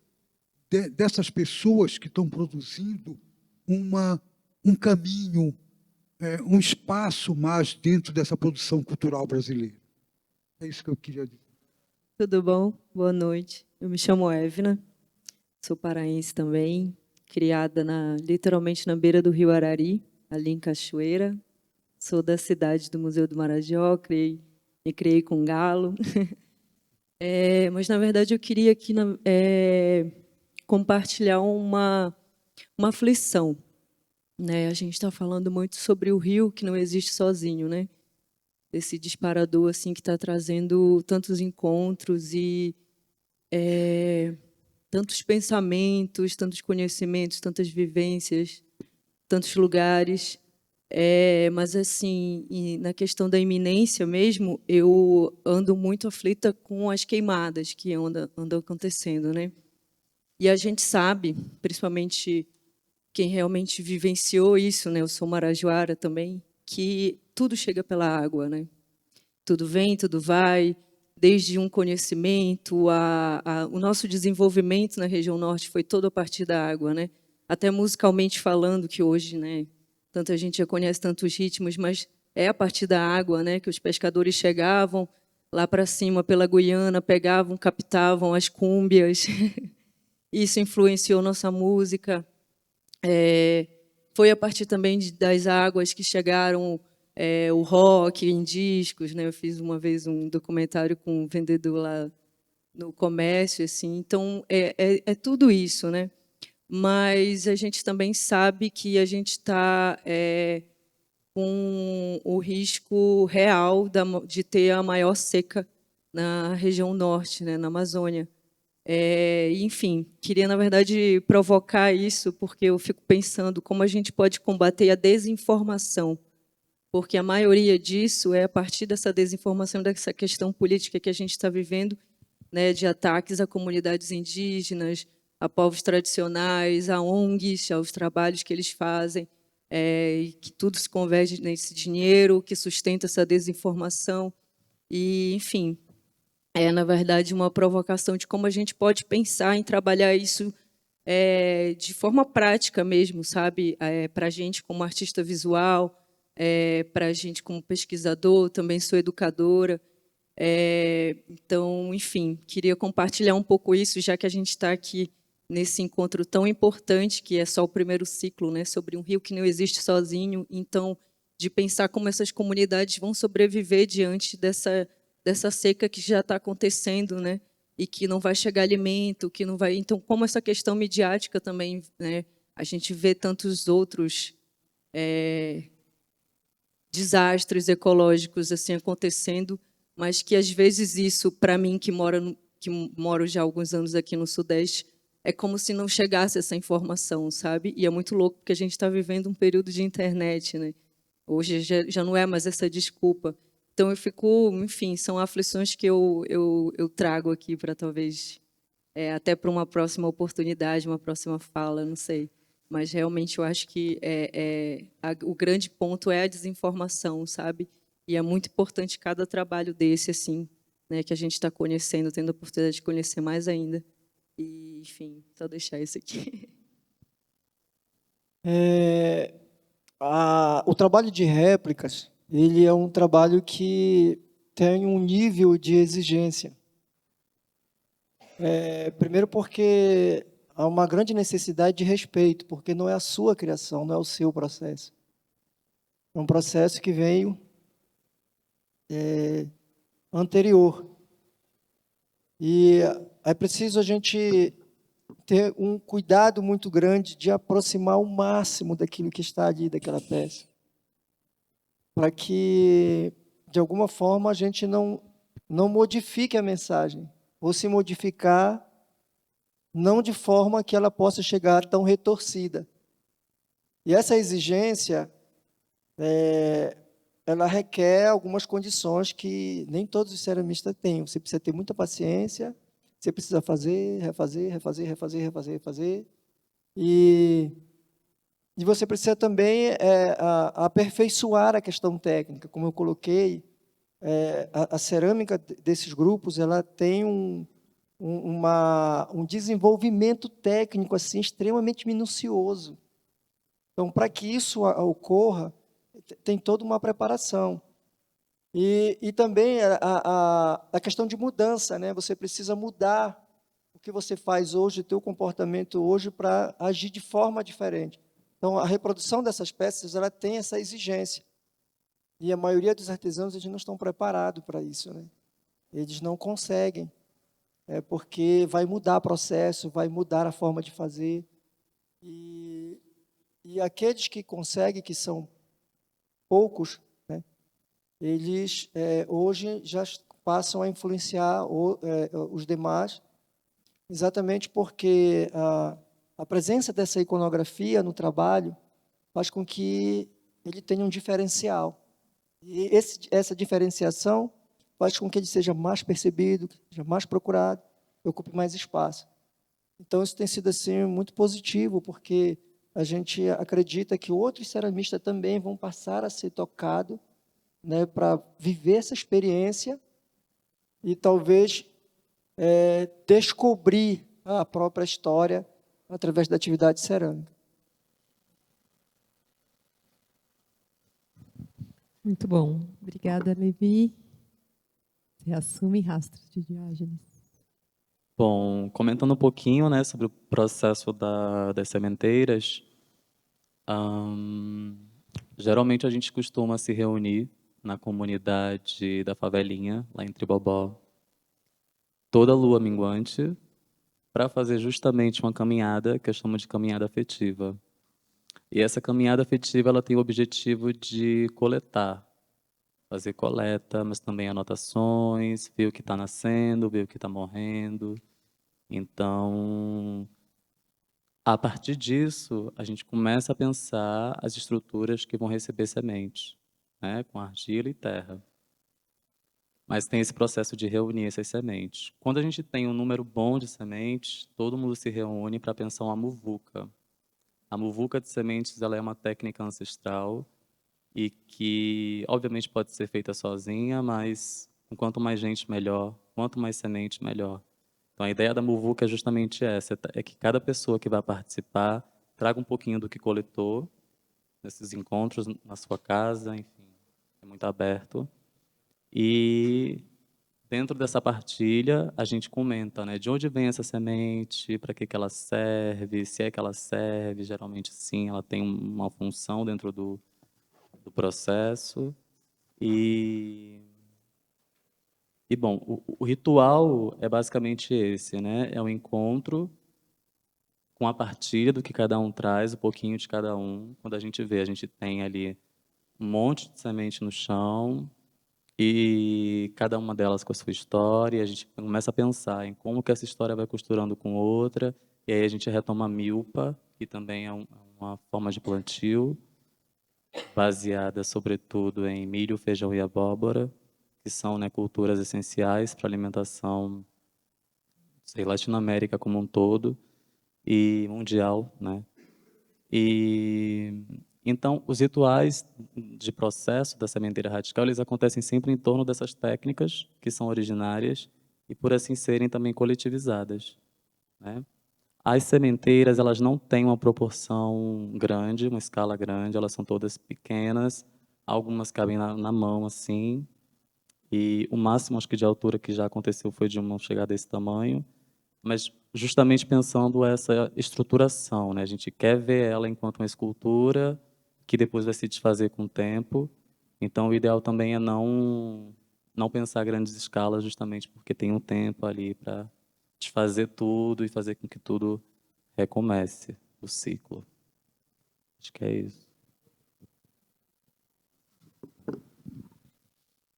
dessas pessoas que estão produzindo um caminho, um espaço mais dentro dessa produção cultural brasileira. É isso que eu queria dizer. Tudo bom? Boa noite. Eu me chamo Évina, sou paraense também, criada literalmente na beira do Rio Arari, ali em Cachoeira. Sou da cidade do Museu do Marajó, me criei com galo. Mas, na verdade, eu queria aqui compartilhar uma aflição, né? A gente está falando muito sobre o rio que não existe sozinho, né? Esse disparador assim que está trazendo tantos encontros e tantos pensamentos, tantos conhecimentos, tantas vivências, tantos lugares. Mas assim, na questão da iminência mesmo, eu ando muito aflita com as queimadas que andam acontecendo, né? E a gente sabe, principalmente quem realmente vivenciou isso, né? Eu sou marajoara também, que tudo chega pela água, né? Tudo vem, tudo vai, desde um conhecimento, o nosso desenvolvimento na região norte foi todo a partir da água, né? Até musicalmente falando, que hoje, né, tanta gente já conhece tantos ritmos, mas é a partir da água, né, que os pescadores chegavam lá para cima pela Guiana, pegavam, captavam as cúmbias. Isso influenciou nossa música. Foi a partir também das águas que chegaram o rock em discos, né? Eu fiz uma vez um documentário com um vendedor lá no comércio, assim. Então é tudo isso, né? Mas a gente também sabe que a gente está com o risco real de ter a maior seca na região norte, né? Na Amazônia. Enfim, queria, na verdade, provocar isso, porque eu fico pensando como a gente pode combater a desinformação, porque a maioria disso é a partir dessa desinformação, dessa questão política que a gente está vivendo, né, de ataques a comunidades indígenas, a povos tradicionais, a ONGs, aos trabalhos que eles fazem, e que tudo se converge nesse dinheiro que sustenta essa desinformação. E, enfim, é, na verdade, uma provocação de como a gente pode pensar em trabalhar isso de forma prática mesmo, sabe? Para a gente como artista visual, para a gente como pesquisador, também sou educadora. Então, enfim, queria compartilhar um pouco isso, já que a gente está aqui nesse encontro tão importante, que é só o primeiro ciclo, né, sobre um rio que não existe sozinho. Então, de pensar como essas comunidades vão sobreviver diante dessa seca que já está acontecendo, né, e que não vai chegar alimento, que não vai. Então, como essa questão midiática também, né, a gente vê tantos outros desastres ecológicos assim acontecendo, mas que às vezes isso, para mim que moro já há alguns anos aqui no Sudeste, é como se não chegasse essa informação, sabe? E é muito louco porque a gente está vivendo um período de internet, né? Hoje já não é mais essa desculpa. Então eu fico, enfim, são aflições que eu trago aqui para talvez até para uma próxima oportunidade, uma próxima fala, não sei. Mas realmente eu acho que o grande ponto é a desinformação, sabe? E é muito importante cada trabalho desse, assim, né, que a gente está conhecendo, tendo a oportunidade de conhecer mais ainda. E, enfim, só deixar isso aqui. O trabalho de réplicas, ele é um trabalho que tem um nível de exigência. Primeiro porque há uma grande necessidade de respeito, porque não é a sua criação, não é o seu processo. É um processo que veio anterior. E é preciso a gente ter um cuidado muito grande de aproximar o máximo daquilo que está ali, daquela peça, para que, de alguma forma, a gente não modifique a mensagem, ou se modificar, não de forma que ela possa chegar tão retorcida. E essa exigência, ela requer algumas condições que nem todos os ceramistas têm. Você precisa ter muita paciência, você precisa fazer, refazer. E você precisa também aperfeiçoar a questão técnica. Como eu coloquei, a cerâmica desses grupos ela tem um desenvolvimento técnico assim, extremamente minucioso. Então, para que isso ocorra, tem toda uma preparação. E também a questão de mudança, né? Você precisa mudar o que você faz hoje, o teu comportamento hoje, para agir de forma diferente. Então, a reprodução dessas peças ela tem essa exigência. E a maioria dos artesãos eles não estão preparados para isso, né? Eles não conseguem, porque vai mudar o processo, vai mudar a forma de fazer. E aqueles que conseguem, que são poucos, né? Eles hoje já passam a influenciar os demais, exatamente porque a presença dessa iconografia no trabalho faz com que ele tenha um diferencial. E essa diferenciação faz com que ele seja mais percebido, seja mais procurado, ocupe mais espaço. Então, isso tem sido assim, muito positivo, porque a gente acredita que outros ceramistas também vão passar a ser tocados, né, para viver essa experiência e talvez descobrir a própria história através da atividade cerâmica. Muito bom. Obrigada, Levi. Você assume rastros de Diógenes. Bom, comentando um pouquinho, né, sobre o processo das sementeiras, geralmente a gente costuma se reunir na comunidade da Favelinha, lá em Tribobó, toda lua minguante, para fazer justamente uma caminhada que eu chamo de caminhada afetiva. E essa caminhada afetiva ela tem o objetivo de coletar, fazer coleta, mas também anotações, ver o que está nascendo, ver o que está morrendo. Então, a partir disso, a gente começa a pensar as estruturas que vão receber sementes, né, com argila e terra. Mas tem esse processo de reunir essas sementes. Quando a gente tem um número bom de sementes, todo mundo se reúne para pensar uma muvuca. A muvuca de sementes, ela é uma técnica ancestral e que, obviamente, pode ser feita sozinha, mas quanto mais gente, melhor. Quanto mais semente, melhor. Então, a ideia da muvuca é justamente essa, é que cada pessoa que vai participar traga um pouquinho do que coletou nesses encontros na sua casa, enfim, é muito aberto. E dentro dessa partilha, a gente comenta, né, de onde vem essa semente, para que ela serve, se é que ela serve, geralmente sim, ela tem uma função dentro do processo. E bom, o ritual é basicamente esse, né? É um encontro com a partilha do que cada um traz, um pouquinho de cada um. Quando a gente vê, a gente tem ali um monte de semente no chão e cada uma delas com a sua história. E a gente começa a pensar em como que essa história vai costurando com outra. E aí a gente retoma a milpa, que também é uma forma de plantio, baseada sobretudo em milho, feijão e abóbora, que são, né, culturas essenciais para a alimentação, sei, Latinoamérica como um todo e mundial, né? E então os rituais de processo da sementeira radical, eles acontecem sempre em torno dessas técnicas que são originárias e por assim serem também coletivizadas, né? As sementeiras, elas não têm uma proporção grande, uma escala grande, elas são todas pequenas, algumas cabem na mão assim. E o máximo, acho que de altura que já aconteceu foi de uma chegar desse tamanho, mas justamente pensando essa estruturação, né? A gente quer ver ela enquanto uma escultura que depois vai se desfazer com o tempo. Então, o ideal também é não pensar grandes escalas, justamente porque tem um tempo ali para desfazer tudo e fazer com que tudo recomece o ciclo. Acho que é isso.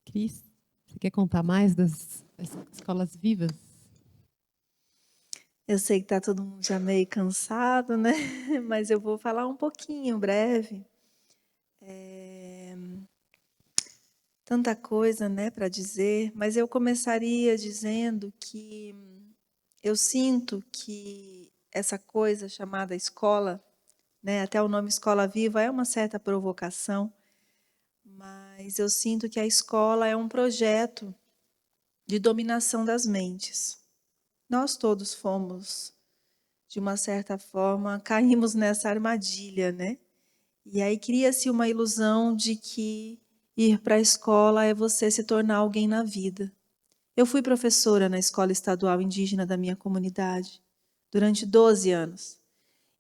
Cris, você quer contar mais das escolas vivas? Eu sei que está todo mundo já meio cansado, né? Mas eu vou falar um pouquinho, breve. Tanta coisa, né, para dizer, mas eu começaria dizendo que eu sinto que essa coisa chamada escola, né, até o nome Escola Viva é uma certa provocação, mas eu sinto que a escola é um projeto de dominação das mentes. Nós todos fomos, de uma certa forma, caímos nessa armadilha, né? E aí cria-se uma ilusão de que ir para a escola é você se tornar alguém na vida. Eu fui professora na escola estadual indígena da minha comunidade durante 12 anos.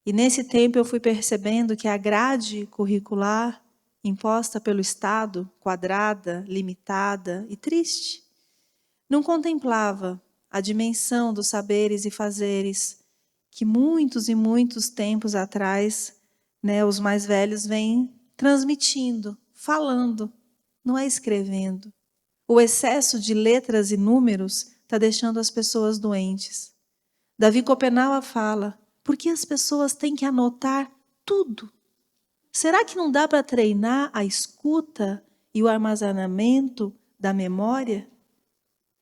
E nesse tempo eu fui percebendo que a grade curricular imposta pelo Estado, quadrada, limitada e triste, não contemplava a dimensão dos saberes e fazeres que muitos e muitos tempos atrás, né, os mais velhos vêm transmitindo, falando, não é escrevendo. O excesso de letras e números está deixando as pessoas doentes. Davi Copenaua fala, por que as pessoas têm que anotar tudo? Será que não dá para treinar a escuta e o armazenamento da memória?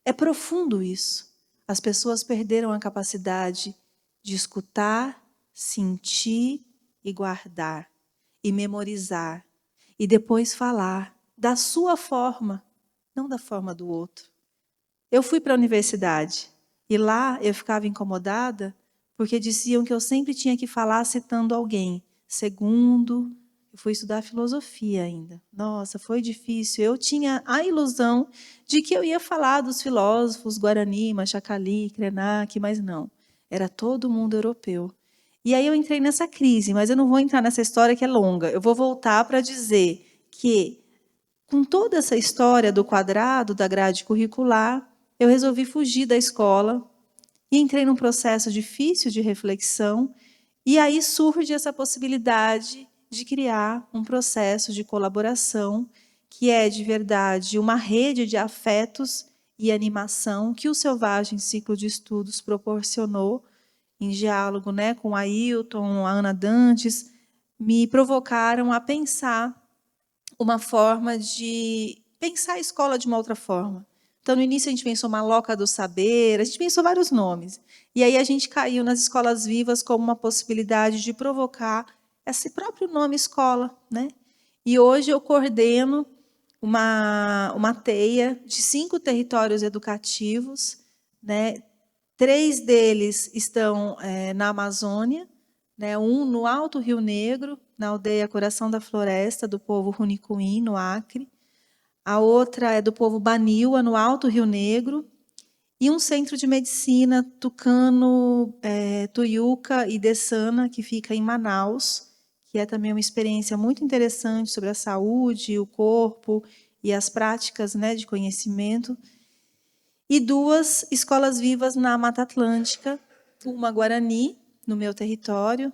É profundo isso. As pessoas perderam a capacidade de escutar, sentir e guardar, e memorizar, e depois falar da sua forma, não da forma do outro. Eu fui para a universidade e lá eu ficava incomodada porque diziam que eu sempre tinha que falar citando alguém. Segundo, eu fui estudar filosofia ainda. Nossa, foi difícil. Eu tinha a ilusão de que eu ia falar dos filósofos Guarani, Machacali, Krenak, mas não. Era todo mundo europeu. E aí eu entrei nessa crise, mas eu não vou entrar nessa história que é longa. Eu vou voltar para dizer que, com toda essa história do quadrado, da grade curricular, eu resolvi fugir da escola e entrei num processo difícil de reflexão, e aí surge essa possibilidade de criar um processo de colaboração que é, de verdade, uma rede de afetos e animação que o Selvagem Ciclo de Estudos proporcionou, em diálogo, né, com a Ailton, a Ana Dantes, me provocaram a pensar uma forma de pensar a escola de uma outra forma. Então, no início, a gente pensou Maloca do Saber, a gente pensou vários nomes. E aí a gente caiu nas escolas vivas como uma possibilidade de provocar esse próprio nome escola, né? E hoje eu coordeno uma teia de 5 territórios educativos, né? 3 deles estão na Amazônia, né? Um no Alto Rio Negro, na aldeia Coração da Floresta, do povo Runicuim, no Acre. A outra é do povo Baniwa, no Alto Rio Negro. E um centro de medicina Tucano, Tuiuca e Dessana, que fica em Manaus, que é também uma experiência muito interessante sobre a saúde, o corpo e as práticas, né, de conhecimento. E 2 escolas vivas na Mata Atlântica, uma Guarani, no meu território,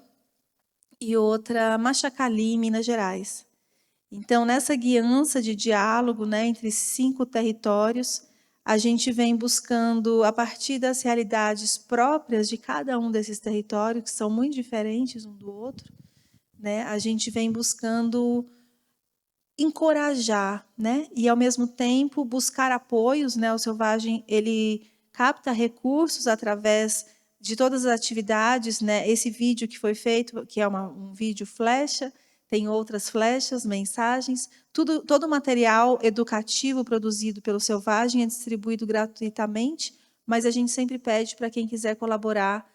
e outra Machacali, em Minas Gerais. Então, nessa guiança de diálogo, né, entre 5 territórios, a gente vem buscando, a partir das realidades próprias de cada um desses territórios, que são muito diferentes um do outro, né, a gente vem buscando encorajar, né, e, ao mesmo tempo, buscar apoios. Né, o Selvagem, ele capta recursos através de todas as atividades, né, esse vídeo que foi feito, que é um vídeo flecha, tem outras flechas, mensagens, todo o material educativo produzido pelo Selvagem é distribuído gratuitamente, mas a gente sempre pede para quem quiser colaborar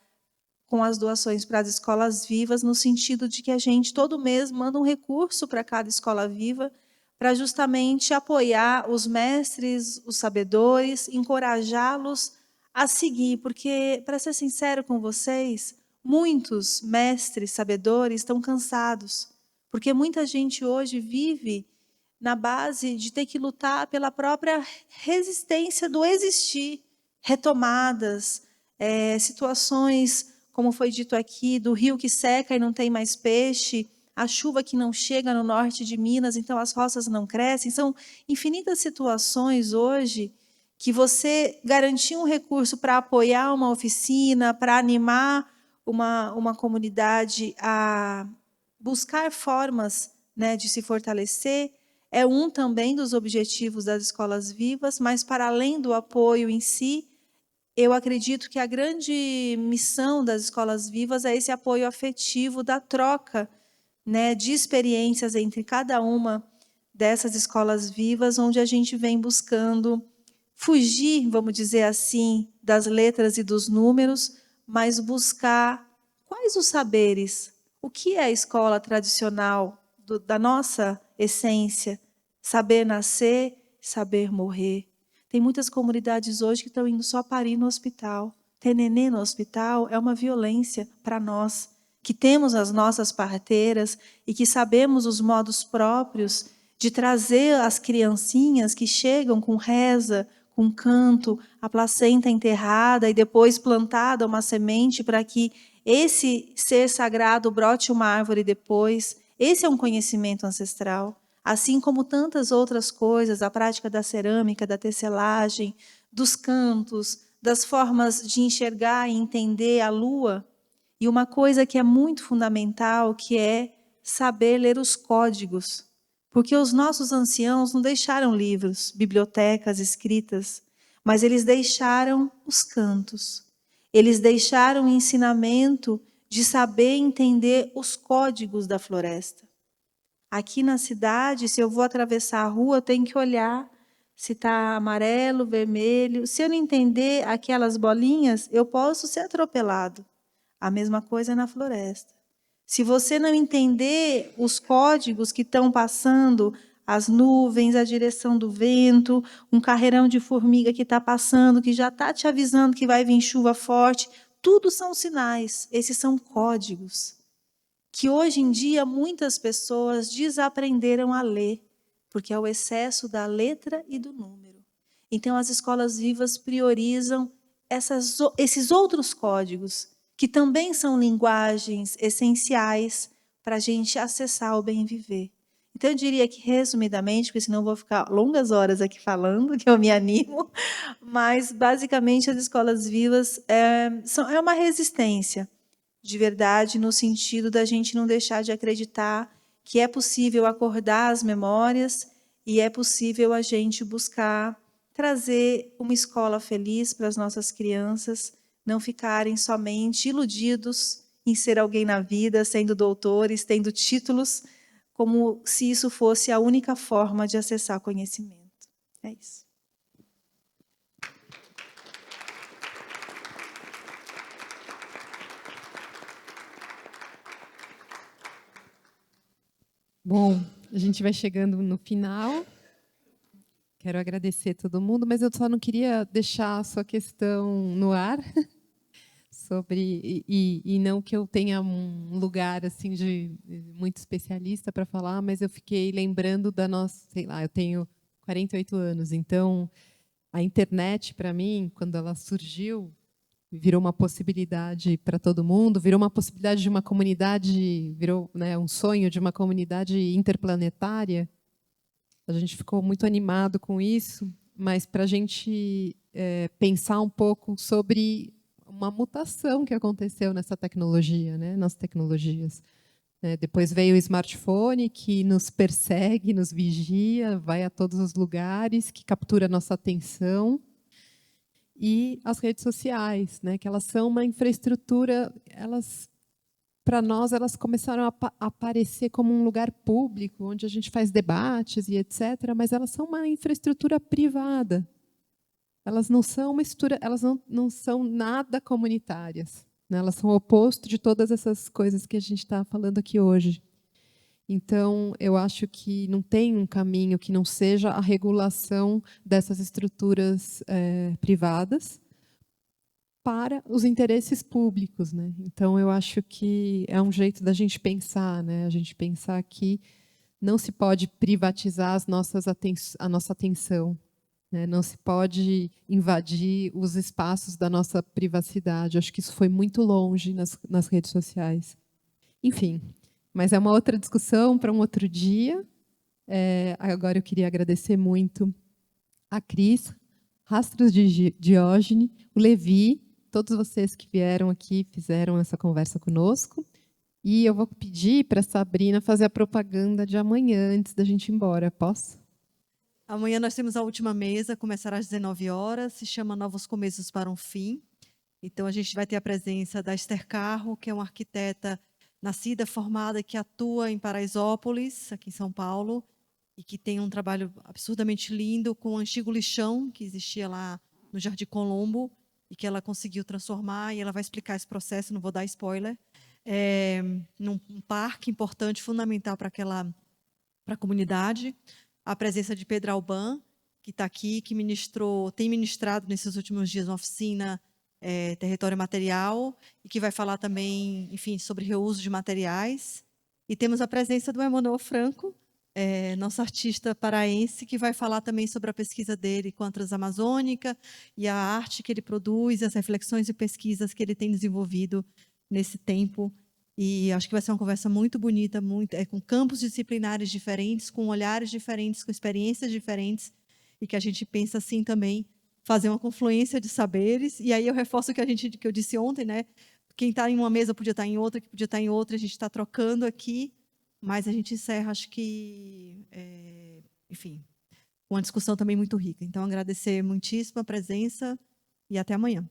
com as doações para as escolas vivas, no sentido de que a gente, todo mês, manda um recurso para cada escola viva, para justamente apoiar os mestres, os sabedores, encorajá-los a seguir, porque, para ser sincero com vocês, muitos mestres, sabedores estão cansados, porque muita gente hoje vive na base de ter que lutar pela própria resistência do existir, retomadas, situações, como foi dito aqui, do rio que seca e não tem mais peixe, a chuva que não chega no norte de Minas, então as roças não crescem. São infinitas situações hoje que você garantir um recurso para apoiar uma oficina, para animar uma comunidade a buscar formas, né, de se fortalecer, é um também dos objetivos das escolas vivas, mas, para além do apoio em si, eu acredito que a grande missão das escolas vivas é esse apoio afetivo da troca, né, de experiências entre cada uma dessas escolas vivas, onde a gente vem buscando fugir, vamos dizer assim, das letras e dos números, mas buscar quais os saberes. O que é a escola tradicional da nossa essência? Saber nascer, saber morrer. Tem muitas comunidades hoje que estão indo só parir no hospital. Ter nenê no hospital é uma violência para nós, que temos as nossas parteiras e que sabemos os modos próprios de trazer as criancinhas que chegam com reza, com canto, a placenta enterrada e depois plantada uma semente para que esse ser sagrado brote uma árvore depois. Esse é um conhecimento ancestral. Assim como tantas outras coisas, a prática da cerâmica, da tecelagem, dos cantos, das formas de enxergar e entender a lua. E uma coisa que é muito fundamental, que é saber ler os códigos. Porque os nossos anciãos não deixaram livros, bibliotecas escritas, mas eles deixaram os cantos. Eles deixaram o ensinamento de saber entender os códigos da floresta. Aqui na cidade, se eu vou atravessar a rua, eu tenho que olhar se está amarelo, vermelho. Se eu não entender aquelas bolinhas, eu posso ser atropelado. A mesma coisa na floresta. Se você não entender os códigos que estão passando, as nuvens, a direção do vento, um carreirão de formiga que está passando, que já está te avisando que vai vir chuva forte, tudo são sinais, esses são códigos. Que hoje em dia muitas pessoas desaprenderam a ler, porque é o excesso da letra e do número. Então, as escolas vivas priorizam esses outros códigos, que também são linguagens essenciais para a gente acessar o bem viver. Então, eu diria que, resumidamente, porque senão eu vou ficar longas horas aqui falando, que eu me animo, mas, basicamente, as escolas vivas é uma resistência, de verdade, no sentido da gente não deixar de acreditar que é possível acordar as memórias e é possível a gente buscar trazer uma escola feliz para as nossas crianças, não ficarem somente iludidos em ser alguém na vida, sendo doutores, tendo títulos, como se isso fosse a única forma de acessar conhecimento. É isso. Bom, a gente vai chegando no final. Quero agradecer a todo mundo, mas eu só não queria deixar a sua questão no ar sobre e não que eu tenha um lugar assim de muito especialista para falar, mas eu fiquei lembrando da nossa, sei lá, eu tenho 48 anos, então a internet para mim, quando ela surgiu, virou uma possibilidade para todo mundo, virou uma possibilidade de uma comunidade, virou, né, um sonho de uma comunidade interplanetária. A gente ficou muito animado com isso, mas para a gente pensar um pouco sobre uma mutação que aconteceu nessa tecnologia, né, nas tecnologias. Depois veio o smartphone, que nos persegue, nos vigia, vai a todos os lugares, que captura a nossa atenção. E as redes sociais, né, que elas são uma infraestrutura, para nós, elas começaram a aparecer como um lugar público, onde a gente faz debates e etc., mas elas são uma infraestrutura privada. Elas não são uma estrutura, elas não são nada comunitárias, né? Elas são o oposto de todas essas coisas que a gente está falando aqui hoje. Então, eu acho que não tem um caminho que não seja a regulação dessas estruturas privadas para os interesses públicos, né? Então, eu acho que é um jeito da gente pensar, né? A gente pensar que não se pode privatizar a nossa atenção, né? Não se pode invadir os espaços da nossa privacidade. Eu acho que isso foi muito longe nas redes sociais. Enfim, mas é uma outra discussão para um outro dia. Agora eu queria agradecer muito a Cris, Rastros de Diógenes, o Levi, todos vocês que vieram aqui, fizeram essa conversa conosco. E eu vou pedir para a Sabrina fazer a propaganda de amanhã, antes da gente ir embora. Posso? Amanhã nós temos a última mesa, começará às 19 horas, se chama Novos Começos para um Fim. Então, a gente vai ter a presença da Esther Carro, que é uma arquiteta nascida, formada, que atua em Paraisópolis, aqui em São Paulo, e que tem um trabalho absurdamente lindo com o antigo lixão que existia lá no Jardim Colombo, e que ela conseguiu transformar, e ela vai explicar esse processo, não vou dar spoiler, num parque importante, fundamental para a comunidade. A presença de Pedro Alban, que está aqui, que tem ministrado nesses últimos dias uma oficina Território Material, e que vai falar também, enfim, sobre reuso de materiais. E temos a presença do Emanuel Franco, nosso artista paraense, que vai falar também sobre a pesquisa dele com a Transamazônica e a arte que ele produz, as reflexões e pesquisas que ele tem desenvolvido nesse tempo. E acho que vai ser uma conversa muito bonita, com campos disciplinares diferentes, com olhares diferentes, com experiências diferentes, e que a gente pensa assim também, fazer uma confluência de saberes. E aí eu reforço o que eu disse ontem, né? Quem está em uma mesa podia estar em outra, que podia estar em outra, a gente está trocando aqui, mas a gente encerra, acho que, enfim, uma discussão também muito rica. Então, agradecer muitíssimo a presença e até amanhã.